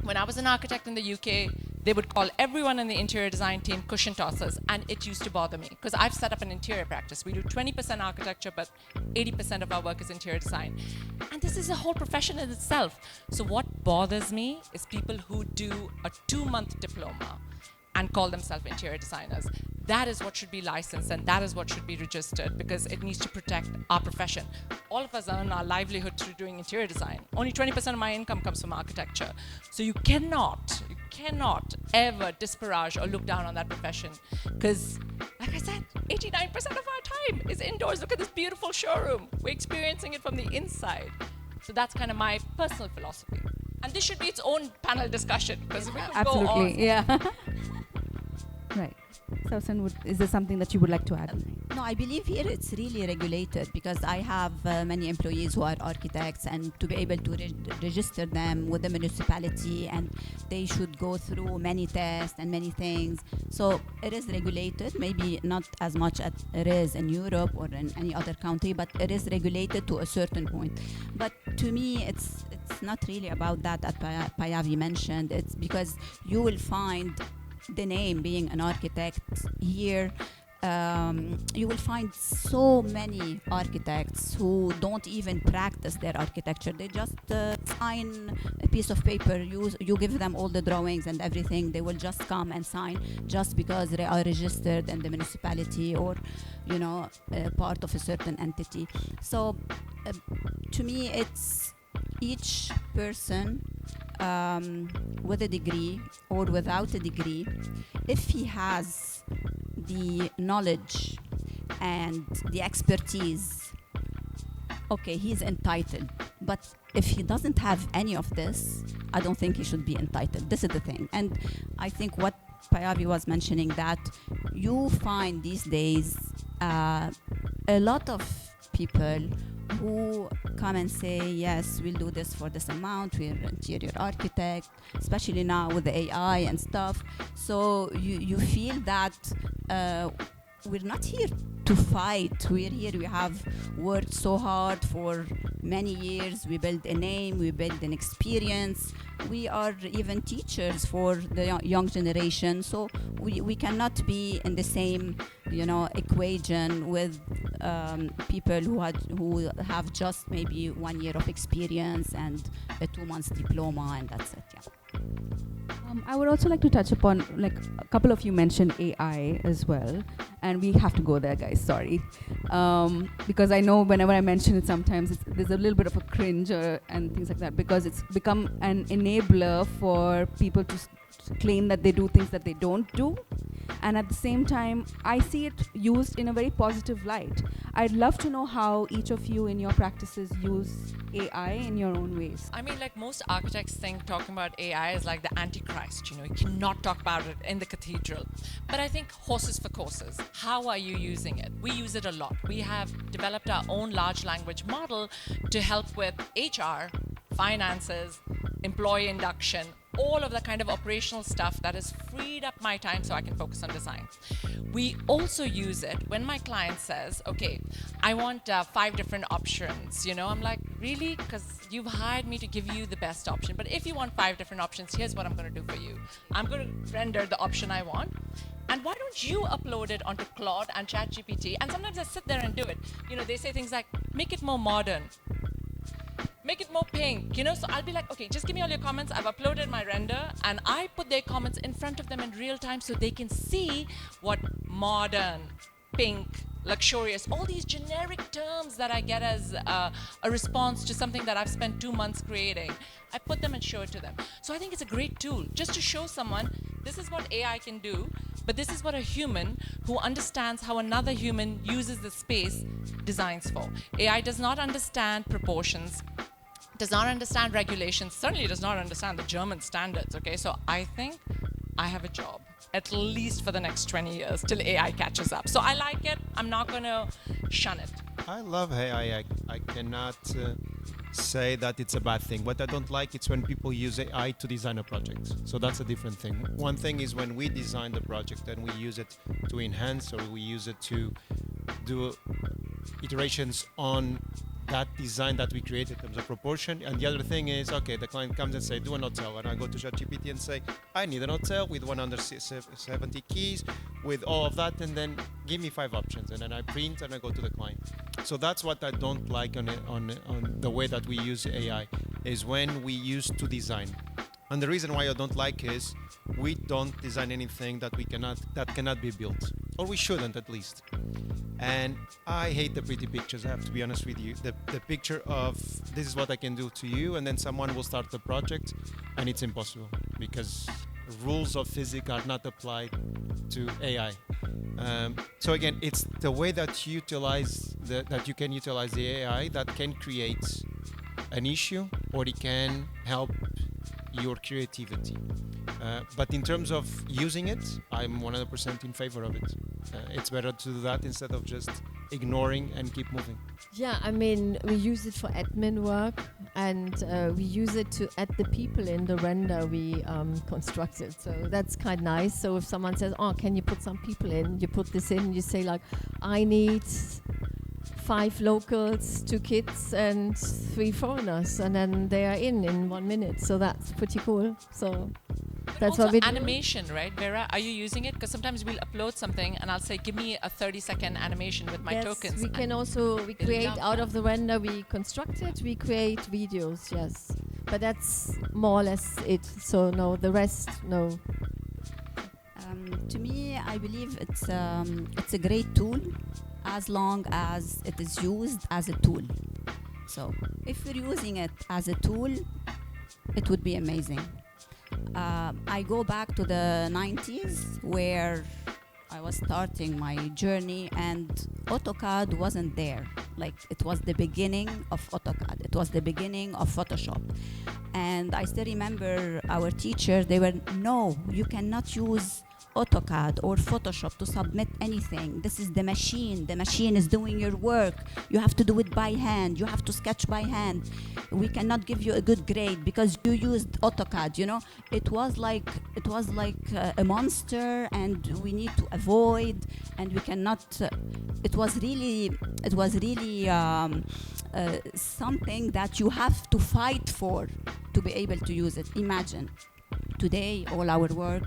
Speaker 6: When I was an architect in the UK, they would call everyone in the interior design team cushion tossers, and it used to bother me because I've set up an interior practice. We do 20% architecture, but 80% of our work is interior design. And this is a whole profession in itself. So what bothers me is people who do a 2-month diploma and call themselves interior designers. That is what should be licensed and that is what should be registered, because it needs to protect our profession. All of us earn our livelihood through doing interior design. Only 20% of my income comes from architecture. So you cannot ever disparage or look down on that profession, because like I said, 89% of our time is indoors. Look at this beautiful showroom. We're experiencing it from the inside. So that's kind of my personal philosophy. And this should be its own panel discussion, because we could go on.
Speaker 1: Absolutely, yeah. Right. Sawsan, is there something that you would like to add?
Speaker 2: No, I believe here it's really regulated, because I have many employees who are architects, and to be able to register them with the municipality, and they should go through many tests and many things. So it is regulated, maybe not as much as it is in Europe or in any other country, but it is regulated to a certain point. But to me, it's not really about that Pallavi mentioned. It's because you will find the name being an architect here, you will find so many architects who don't even practice their architecture. They just sign a piece of paper. You give them all the drawings and everything. They will just come and sign just because they are registered in the municipality or, part of a certain entity. So to me, it's each person with a degree or without a degree, if he has the knowledge and the expertise, okay, he's entitled. But if he doesn't have any of this, I don't think he should be entitled. This is the thing. And I think what Pallavi was mentioning, that you find these days a lot of people who come and say, yes, we'll do this for this amount, we're interior architect, especially now with the AI and stuff. So you feel that we're not here to fight. We're here, we have worked so hard for many years. We built a name, we built an experience. We are even teachers for the young generation. So we cannot be in the same, equation with people who have just maybe 1 year of experience and a 2 months diploma, and that's it. Yeah.
Speaker 1: I would also like to touch upon, like, a couple of you mentioned AI as well, and we have to go there, guys, sorry. Because I know whenever I mention it, sometimes there's a little bit of a cringe and things like that, because it's become an enabler for people to claim that they do things that they don't do. and at the same time, I see it used in a very positive light. I'd love to know how each of you in your practices use AI in your own ways.
Speaker 6: I mean, like most architects think talking about AI is like the Antichrist, you know, you cannot talk about it in the cathedral. But I think horses for courses. How are you using it? We use it a lot. We have developed our own large language model to help with HR, finances, employee induction, all of the kind of operational stuff that has freed up my time so I can focus on design. We also use it when my client says, okay, I want 5 different options. You know, I'm like, really? Because you've hired me to give you the best option. But if you want 5 different options, here's what I'm going to do for you. I'm going to render the option I want. And why don't you upload it onto Claude and ChatGPT? And sometimes I sit there and do it. You know, they say things like, make it more modern. Make it more pink, you know? So I'll be like, okay, just give me all your comments. I've uploaded my render and I put their comments in front of them in real time so they can see what modern, pink, luxurious, all these generic terms that I get as a response to something that I've spent 2 months creating. I put them and show it to them. So I think it's a great tool just to show someone this is what AI can do, but this is what a human who understands how another human uses the space designs for. AI does not understand proportions, does not understand regulations, certainly does not understand the German standards, okay? So I think I have a job, at least for the next 20 years, till AI catches up. So I like it, I'm not gonna shun it.
Speaker 5: I love AI. I cannot say that it's a bad thing. What I don't like is when people use AI to design a project. So that's a different thing. One thing is when we design the project and we use it to enhance, or we use it to do iterations on that design that we create in terms of proportion. And the other thing is, okay, the client comes and say, do an hotel. And I go to ChatGPT and say, I need an hotel with 170 keys, with all of that, and then give me 5 options. And then I print and I go to the client. So that's what I don't like on the way that we use AI, is when we use to design. And the reason why I don't like is we don't design anything that cannot be built, or we shouldn't at least. And I hate the pretty pictures, I have to be honest with you. The picture of this is what I can do to you, and then someone will start the project and it's impossible because rules of physics are not applied to AI. So again, it's the way that you utilize that you can utilize the AI that can create an issue, or it can help your creativity. But in terms of using it, I'm 100% in favor of it. It's better to do that instead of just ignoring and keep moving.
Speaker 4: Yeah, I mean, we use it for admin work, and we use it to add the people in the render we constructed. So that's kind of nice. So if someone says, oh, can you put some people in? You put this in, you say like, I need 5 locals, 2 kids, and 3 foreigners, and then they are in 1 minute. So that's pretty cool. So that's
Speaker 6: also
Speaker 4: what we do.
Speaker 6: animation, right, Vera? Are you using it? Because sometimes we'll upload something and I'll say, give me a 30-second animation with my tokens.
Speaker 4: We can also, we create out of the render we constructed, we create videos, yes. But that's more or less it. So no, the rest, no.
Speaker 2: To me, I believe it's a great tool as long as it is used as a tool. So if you're using it as a tool, it would be amazing. I go back to the 90s where I was starting my journey and AutoCAD wasn't there. Like, it was the beginning of AutoCAD. It was the beginning of Photoshop. And I still remember our teachers, they were, no, you cannot use AutoCAD or Photoshop to submit anything. This is the machine. The machine is doing your work. You have to do it by hand. You have to sketch by hand. We cannot give you a good grade because you used AutoCAD. You know, it was like a monster, and we need to avoid. And we cannot. It was really something that you have to fight for to be able to use it. Imagine. Today, all our work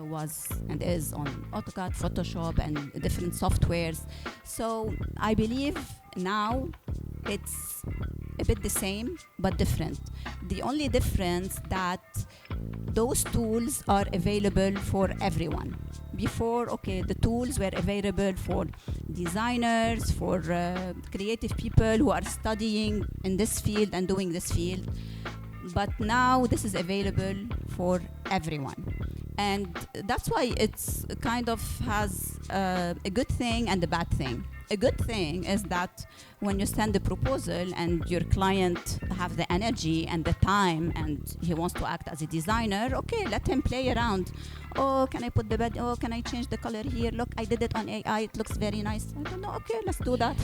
Speaker 2: was and is on AutoCAD, Photoshop, and different softwares. So I believe now it's a bit the same but different. The only difference that those tools are available for everyone. Before, okay, the tools were available for designers, for creative people who are studying in this field and doing this field. But now this is available for everyone. And that's why it's kind of has a good thing and a bad thing. A good thing is that when you send the proposal and your client have the energy and the time and he wants to act as a designer, okay, let him play around. Oh, can I put the bed? Oh, can I change the color here? Look, I did it on AI. It looks very nice. I don't know. Okay, let's do that.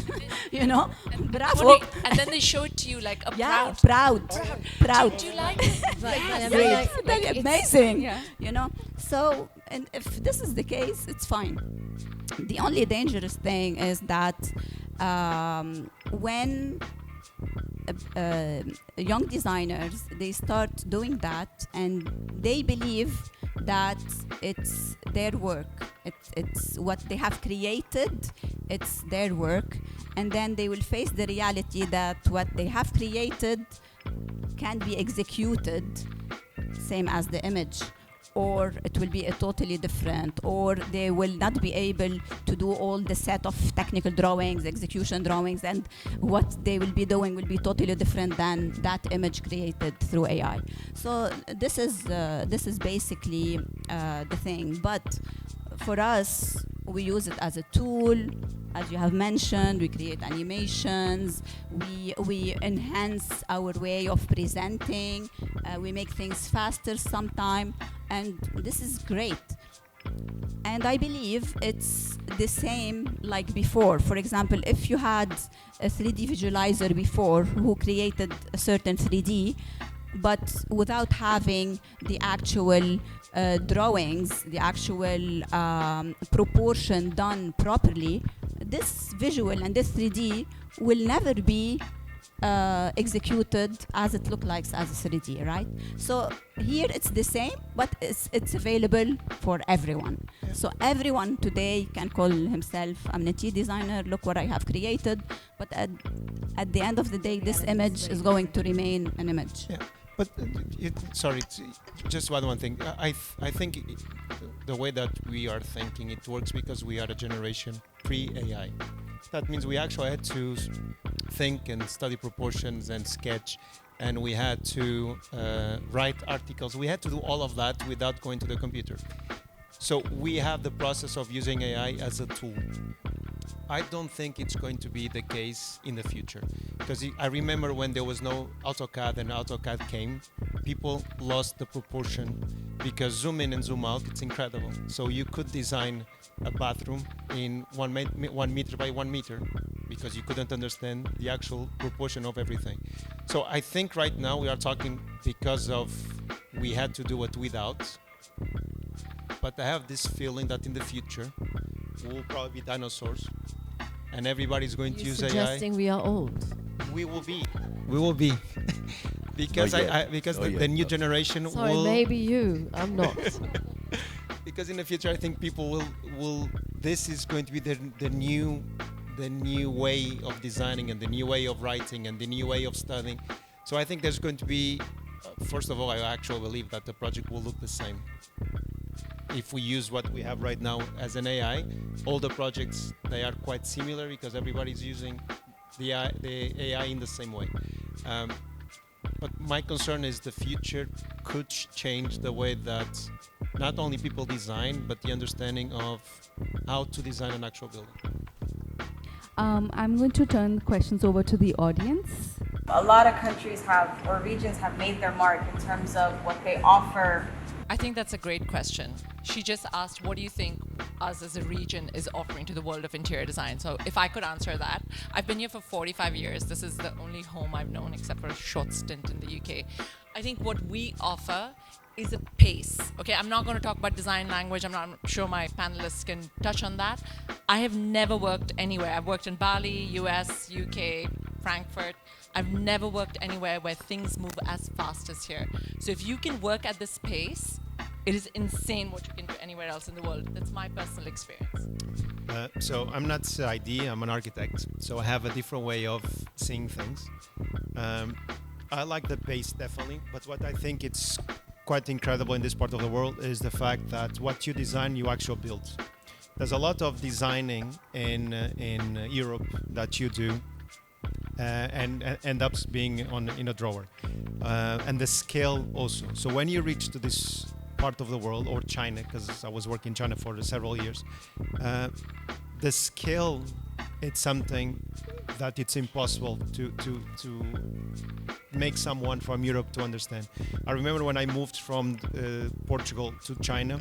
Speaker 2: You know, bravo.
Speaker 6: And then they show it to you like a
Speaker 2: Yeah,
Speaker 6: proud.
Speaker 2: proud.
Speaker 6: Do you like it?
Speaker 2: Great. Amazing.
Speaker 1: Yeah.
Speaker 2: You know, so and if this is the case, it's fine. The only dangerous thing is that when young designers, they start doing that and they believe that it's their work, it's what they have created, it's their work, and then they will face the reality that what they have created can be executed same as the image, or it will be a totally different, or they will not be able to do all the set of technical drawings, execution drawings, and what they will be doing will be totally different than that image created through AI. So this is basically the thing. But for us, we use it as a tool. As you have mentioned, we create animations, we enhance our way of presenting, we make things faster sometimes, and this is great. And I believe it's the same like before. For example, if you had a 3D visualizer before who created a certain 3D, but without having the actual drawings, the actual proportion done properly, this visual and this 3D will never be executed as it looks like as a 3D, right? So here it's the same, but it's available for everyone.
Speaker 5: Yeah.
Speaker 2: So everyone today can call himself, I'm a 3D designer, look what I have created, but at the end of the day, this image is going to remain an image.
Speaker 5: Yeah. But just one thing. I think the way that we are thinking, it works because we are a generation pre-AI. That means we actually had to think and study proportions and sketch, and we had to write articles. We had to do all of that without going to the computer. So we have the process of using AI as a tool. I don't think it's going to be the case in the future, because I remember when there was no AutoCAD and AutoCAD came, people lost the proportion, because zoom in and zoom out, it's incredible. So you could design a bathroom in 1 meter by 1 meter, because you couldn't understand the actual proportion of everything. So I think right now we are talking because of we had to do it without, but I have this feeling that in the future we'll probably be dinosaurs, and everybody's going to use AI.
Speaker 4: Suggesting we are old.
Speaker 5: We will be. Because the new generation
Speaker 4: Sorry,
Speaker 5: will.
Speaker 4: maybe you. I'm not.
Speaker 5: Because in the future, I think people will. This is going to be the new way of designing and the new way of writing and the new way of studying. So I think there's going to be. First of all, I actually believe that the project will look the same. If we use what we have right now as an AI, all the projects, they are quite similar because everybody's using the AI in the same way. But my concern is the future could change the way that not only people design, but the understanding of how to design an actual building.
Speaker 1: I'm going to turn questions over to the audience.
Speaker 7: A lot of countries have, or regions have made their mark in terms of what they offer.
Speaker 6: I think that's a great question. She just asked, what do you think us as a region is offering to the world of interior design? So if I could answer that, I've been here for 45 years. This is the only home I've known except for a short stint in the UK. I think what we offer is a pace. Okay, I'm not going to talk about design language. I'm sure my panelists can touch on that. I have never worked anywhere. I've worked in Bali, US, UK, Frankfurt. I've never worked anywhere where things move as fast as here. So if you can work at this pace, it is insane what you can do anywhere else in the world. That's my personal experience.
Speaker 5: So I'm not ID, I'm an architect. So I have a different way of seeing things. I like the pace definitely, but what I think it's quite incredible in this part of the world is the fact that what you design, you actually build. There's a lot of designing in Europe that you do and end up being in a drawer, and the scale also. So when you reach to this part of the world, or China, because I was working in China for several years, the scale, it's something that it's impossible to make someone from Europe to understand. I remember when I moved from Portugal to China,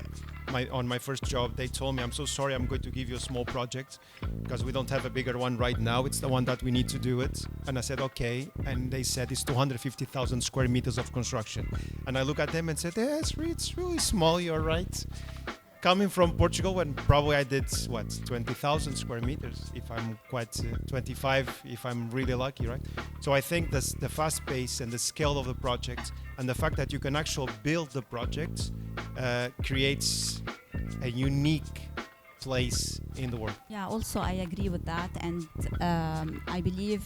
Speaker 5: on my first job, they told me, I'm so sorry, I'm going to give you a small project because we don't have a bigger one right now. It's the one that we need to do it. And I said, okay. And they said it's 250,000 square meters of construction. And I look at them and said, yeah, it's really small, you're right. Coming from Portugal, when probably I did, 20,000 square meters, if I'm 25, if I'm really lucky, right? So I think the fast pace and the scale of the project and the fact that you can actually build the project creates a unique place in the world.
Speaker 2: Yeah, also I agree with that, and I believe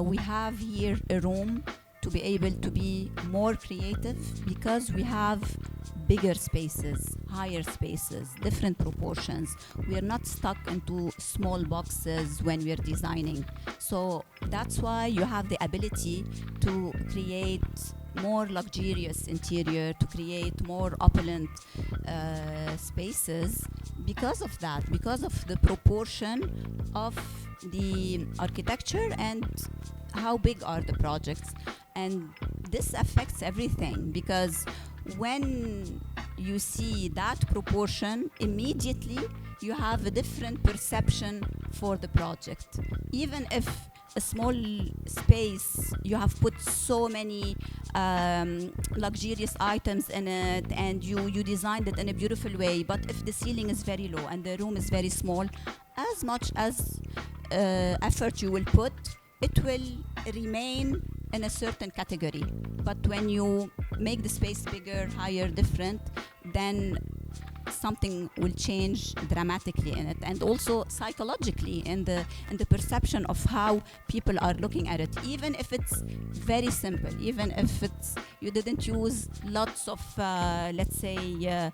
Speaker 2: we have here a room to be able to be more creative because we have bigger spaces, higher spaces, different proportions. We are not stuck into small boxes when we are designing. So that's why you have the ability to create more luxurious interior, to create more opulent spaces because of that, because of the proportion of the architecture and how big are the projects. And this affects everything because when you see that proportion, immediately you have a different perception for the project. Even if a small space, you have put so many luxurious items in it and you designed it in a beautiful way, but if the ceiling is very low and the room is very small, as much as effort you will put, it will remain in a certain category. But when you make the space bigger, higher, different, then something will change dramatically in it, and also psychologically in the perception of how people are looking at it. Even if it's very simple, even if it's you didn't use lots of let's say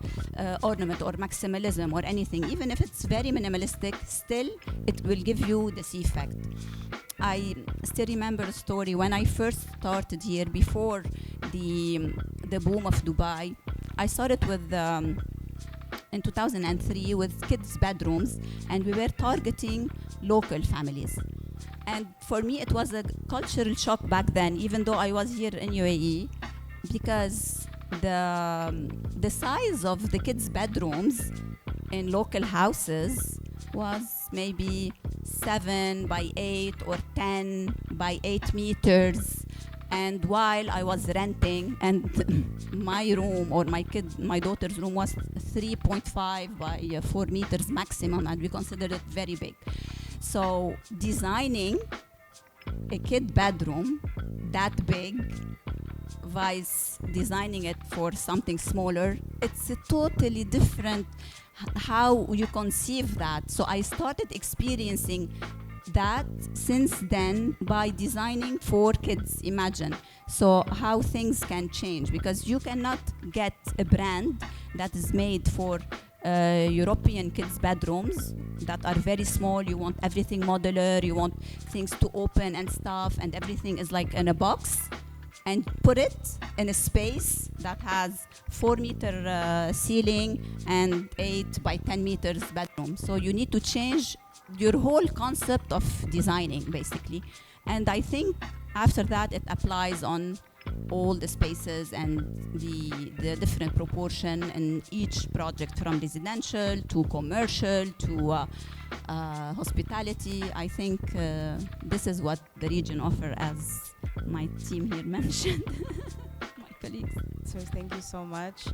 Speaker 2: ornament or maximalism or anything, even if it's very minimalistic, still it will give you this effect. I still remember a story when I first started here, before the boom of Dubai. I started with in 2003 with kids' bedrooms, and we were targeting local families. And for me, it was a cultural shock back then, even though I was here in UAE, because the size of the kids' bedrooms in local houses was maybe 7 by 8 or 10 by 8 meters. And while I was renting, and my room or my daughter's room was 3.5 by 4 meters maximum, and we considered it very big. So designing a kid bedroom that big vice designing it for something smaller, it's a totally different how you conceive that. So I started experiencing that since then by designing for kids. Imagine so how things can change, because you cannot get a brand that is made for European kids bedrooms that are very small. You want everything modular, you want things to open and stuff, and everything is like in a box, and put it in a space that has 4 meter ceiling and 8 by 10 meters bedroom. So you need to change your whole concept of designing, basically. And I think after that it applies on all the spaces and the different proportion in each project, from residential to commercial to hospitality. I think this is what the region offers, as my team here mentioned, my colleagues.
Speaker 7: So thank you so much.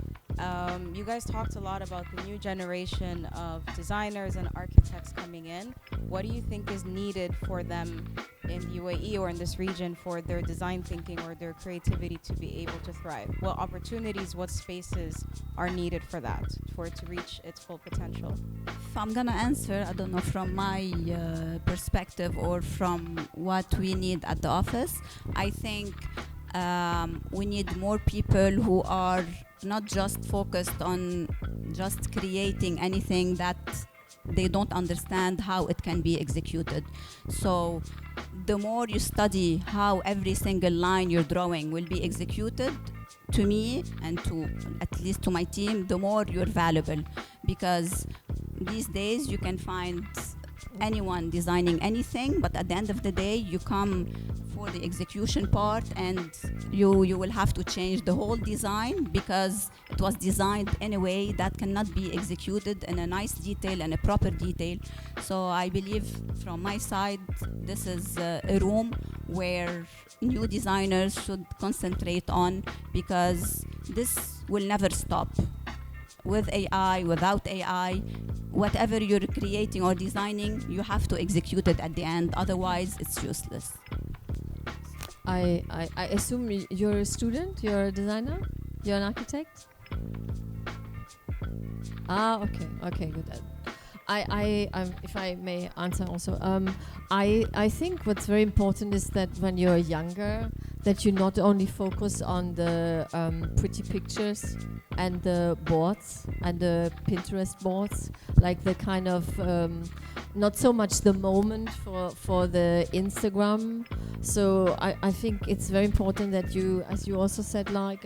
Speaker 7: You guys talked a lot about the new generation of designers and architects coming in. What do you think is needed for them in the UAE or in this region for their design thinking or their creativity to be able to thrive? What opportunities, what spaces are needed for that, for it to reach its full potential?
Speaker 2: If I'm gonna answer, I don't know, from my perspective or from what we need at the office, I think we need more people who are not just focused on just creating anything that they don't understand how it can be executed. So the more you study how every single line you're drawing will be executed, to me and to at least to my team, the more you're valuable, because these days you can find anyone designing anything, but at the end of the day you come for the execution part and you will have to change the whole design because it was designed in a way that cannot be executed in a nice detail and a proper detail. So I believe from my side this is a room where new designers should concentrate on, because this will never stop. With AI, without AI, whatever you're creating or designing, you have to execute it at the end, otherwise it's useless.
Speaker 4: I assume you're a student, you're a designer, you're an architect? Okay, good. If I may answer also, I think what's very important is that when you're younger, that you not only focus on the pretty pictures and the boards and the Pinterest boards, like the kind of not so much the moment for the Instagram. So I think it's very important that you, as you also said, like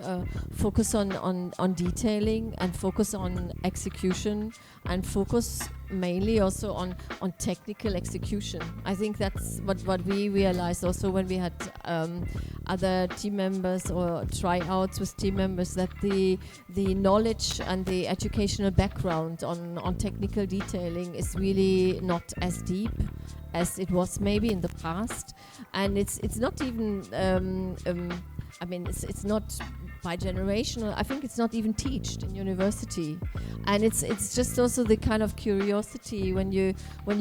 Speaker 4: focus on detailing and focus on execution and focus mainly also on technical execution. I think that's what we realized also when we had other team members or tryouts with team members, that the knowledge and the educational background on technical detailing is really not as deep as it was maybe in the past, and it's not even it's not bi-generational. I think it's not even taught in university, and it's just also the kind of curiosity when you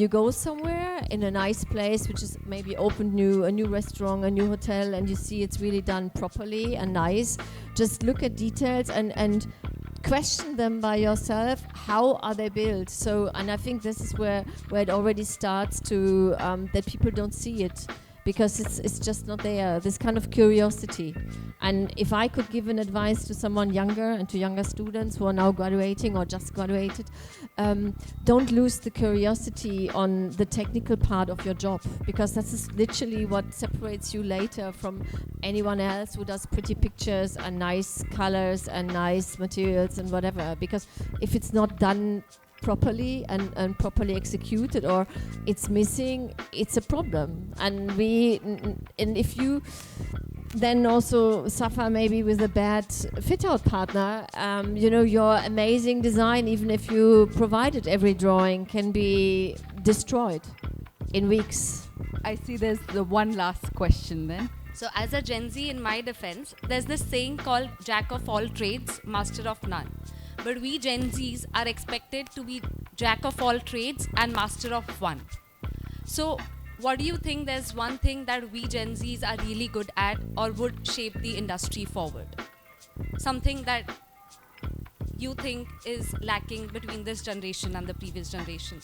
Speaker 4: go somewhere in a nice place, which is maybe opened a new restaurant, a new hotel, and you see it's really done properly and nice. Just look at details and question them by yourself. How are they built? So, and I think this is where it already starts to that people don't see it, because it's just not there, this kind of curiosity. And if I could give an advice to someone younger and to younger students who are now graduating or just graduated, don't lose the curiosity on the technical part of your job, because that's literally what separates you later from anyone else who does pretty pictures and nice colors and nice materials and whatever. Because if it's not done properly and properly executed, or it's missing, it's a problem. And if you then also suffer maybe with a bad fit-out partner, your amazing design, even if you provided every drawing, can be destroyed in weeks.
Speaker 1: I see there's the one last question then.
Speaker 8: So as a Gen Z, in my defense, there's this saying called jack of all trades, master of none. But we Gen Zs are expected to be jack of all trades and master of one. So what do you think there's one thing that we Gen Zs are really good at or would shape the industry forward? Something that you think is lacking between this generation and the previous generation,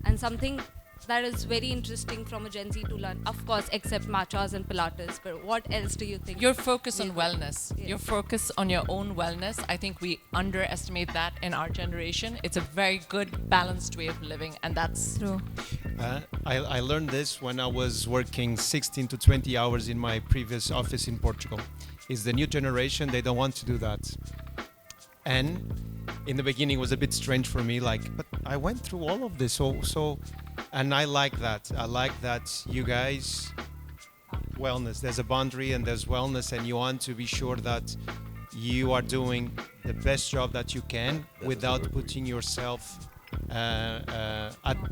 Speaker 8: and something that is very interesting from a Gen Z to learn, of course, except matchas and pilates, but what else do you think?
Speaker 6: Your focus on wellness, your focus on your own wellness. I think we underestimate that in our generation. It's a very good, balanced way of living, and that's
Speaker 2: True.
Speaker 5: I learned this when I was working 16 to 20 hours in my previous office in Portugal. Is the new generation, they don't want to do that. And in the beginning it was a bit strange for me, but I went through all of this, so and I like that. I like that you guys, wellness, there's a boundary and there's wellness, and you want to be sure that you are doing the best job that you can without putting yourself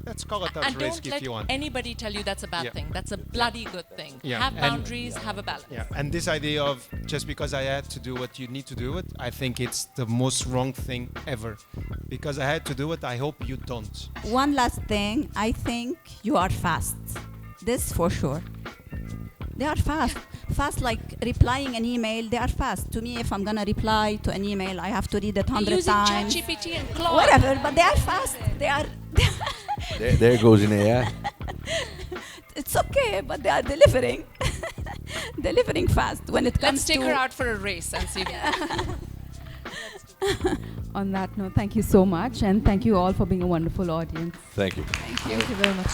Speaker 5: let's call it at risk if you want.
Speaker 6: And don't let anybody tell you that's a bad thing. That's a bloody good thing. Have boundaries, have a balance.
Speaker 5: Yeah, and this idea of just because I had to do what you need to do it, I think it's the most wrong thing ever. Because I had to do it, I hope you don't.
Speaker 2: One last thing, I think you are fast. This for sure. They are fast. Fast like replying an email, they are fast. To me, if I'm gonna reply to an email, I have to read it 100 times.
Speaker 6: Using ChatGPT and Claude.
Speaker 2: Whatever, but they are fast. They are...
Speaker 3: There goes in AI.
Speaker 2: It's okay, but they are delivering. Delivering fast when it comes
Speaker 6: Let's take
Speaker 2: to...
Speaker 6: her out for a race and see.
Speaker 1: On that note, thank you so much, and thank you all for being a wonderful audience.
Speaker 3: Thank you.
Speaker 2: Thank you.
Speaker 4: Thank you very much.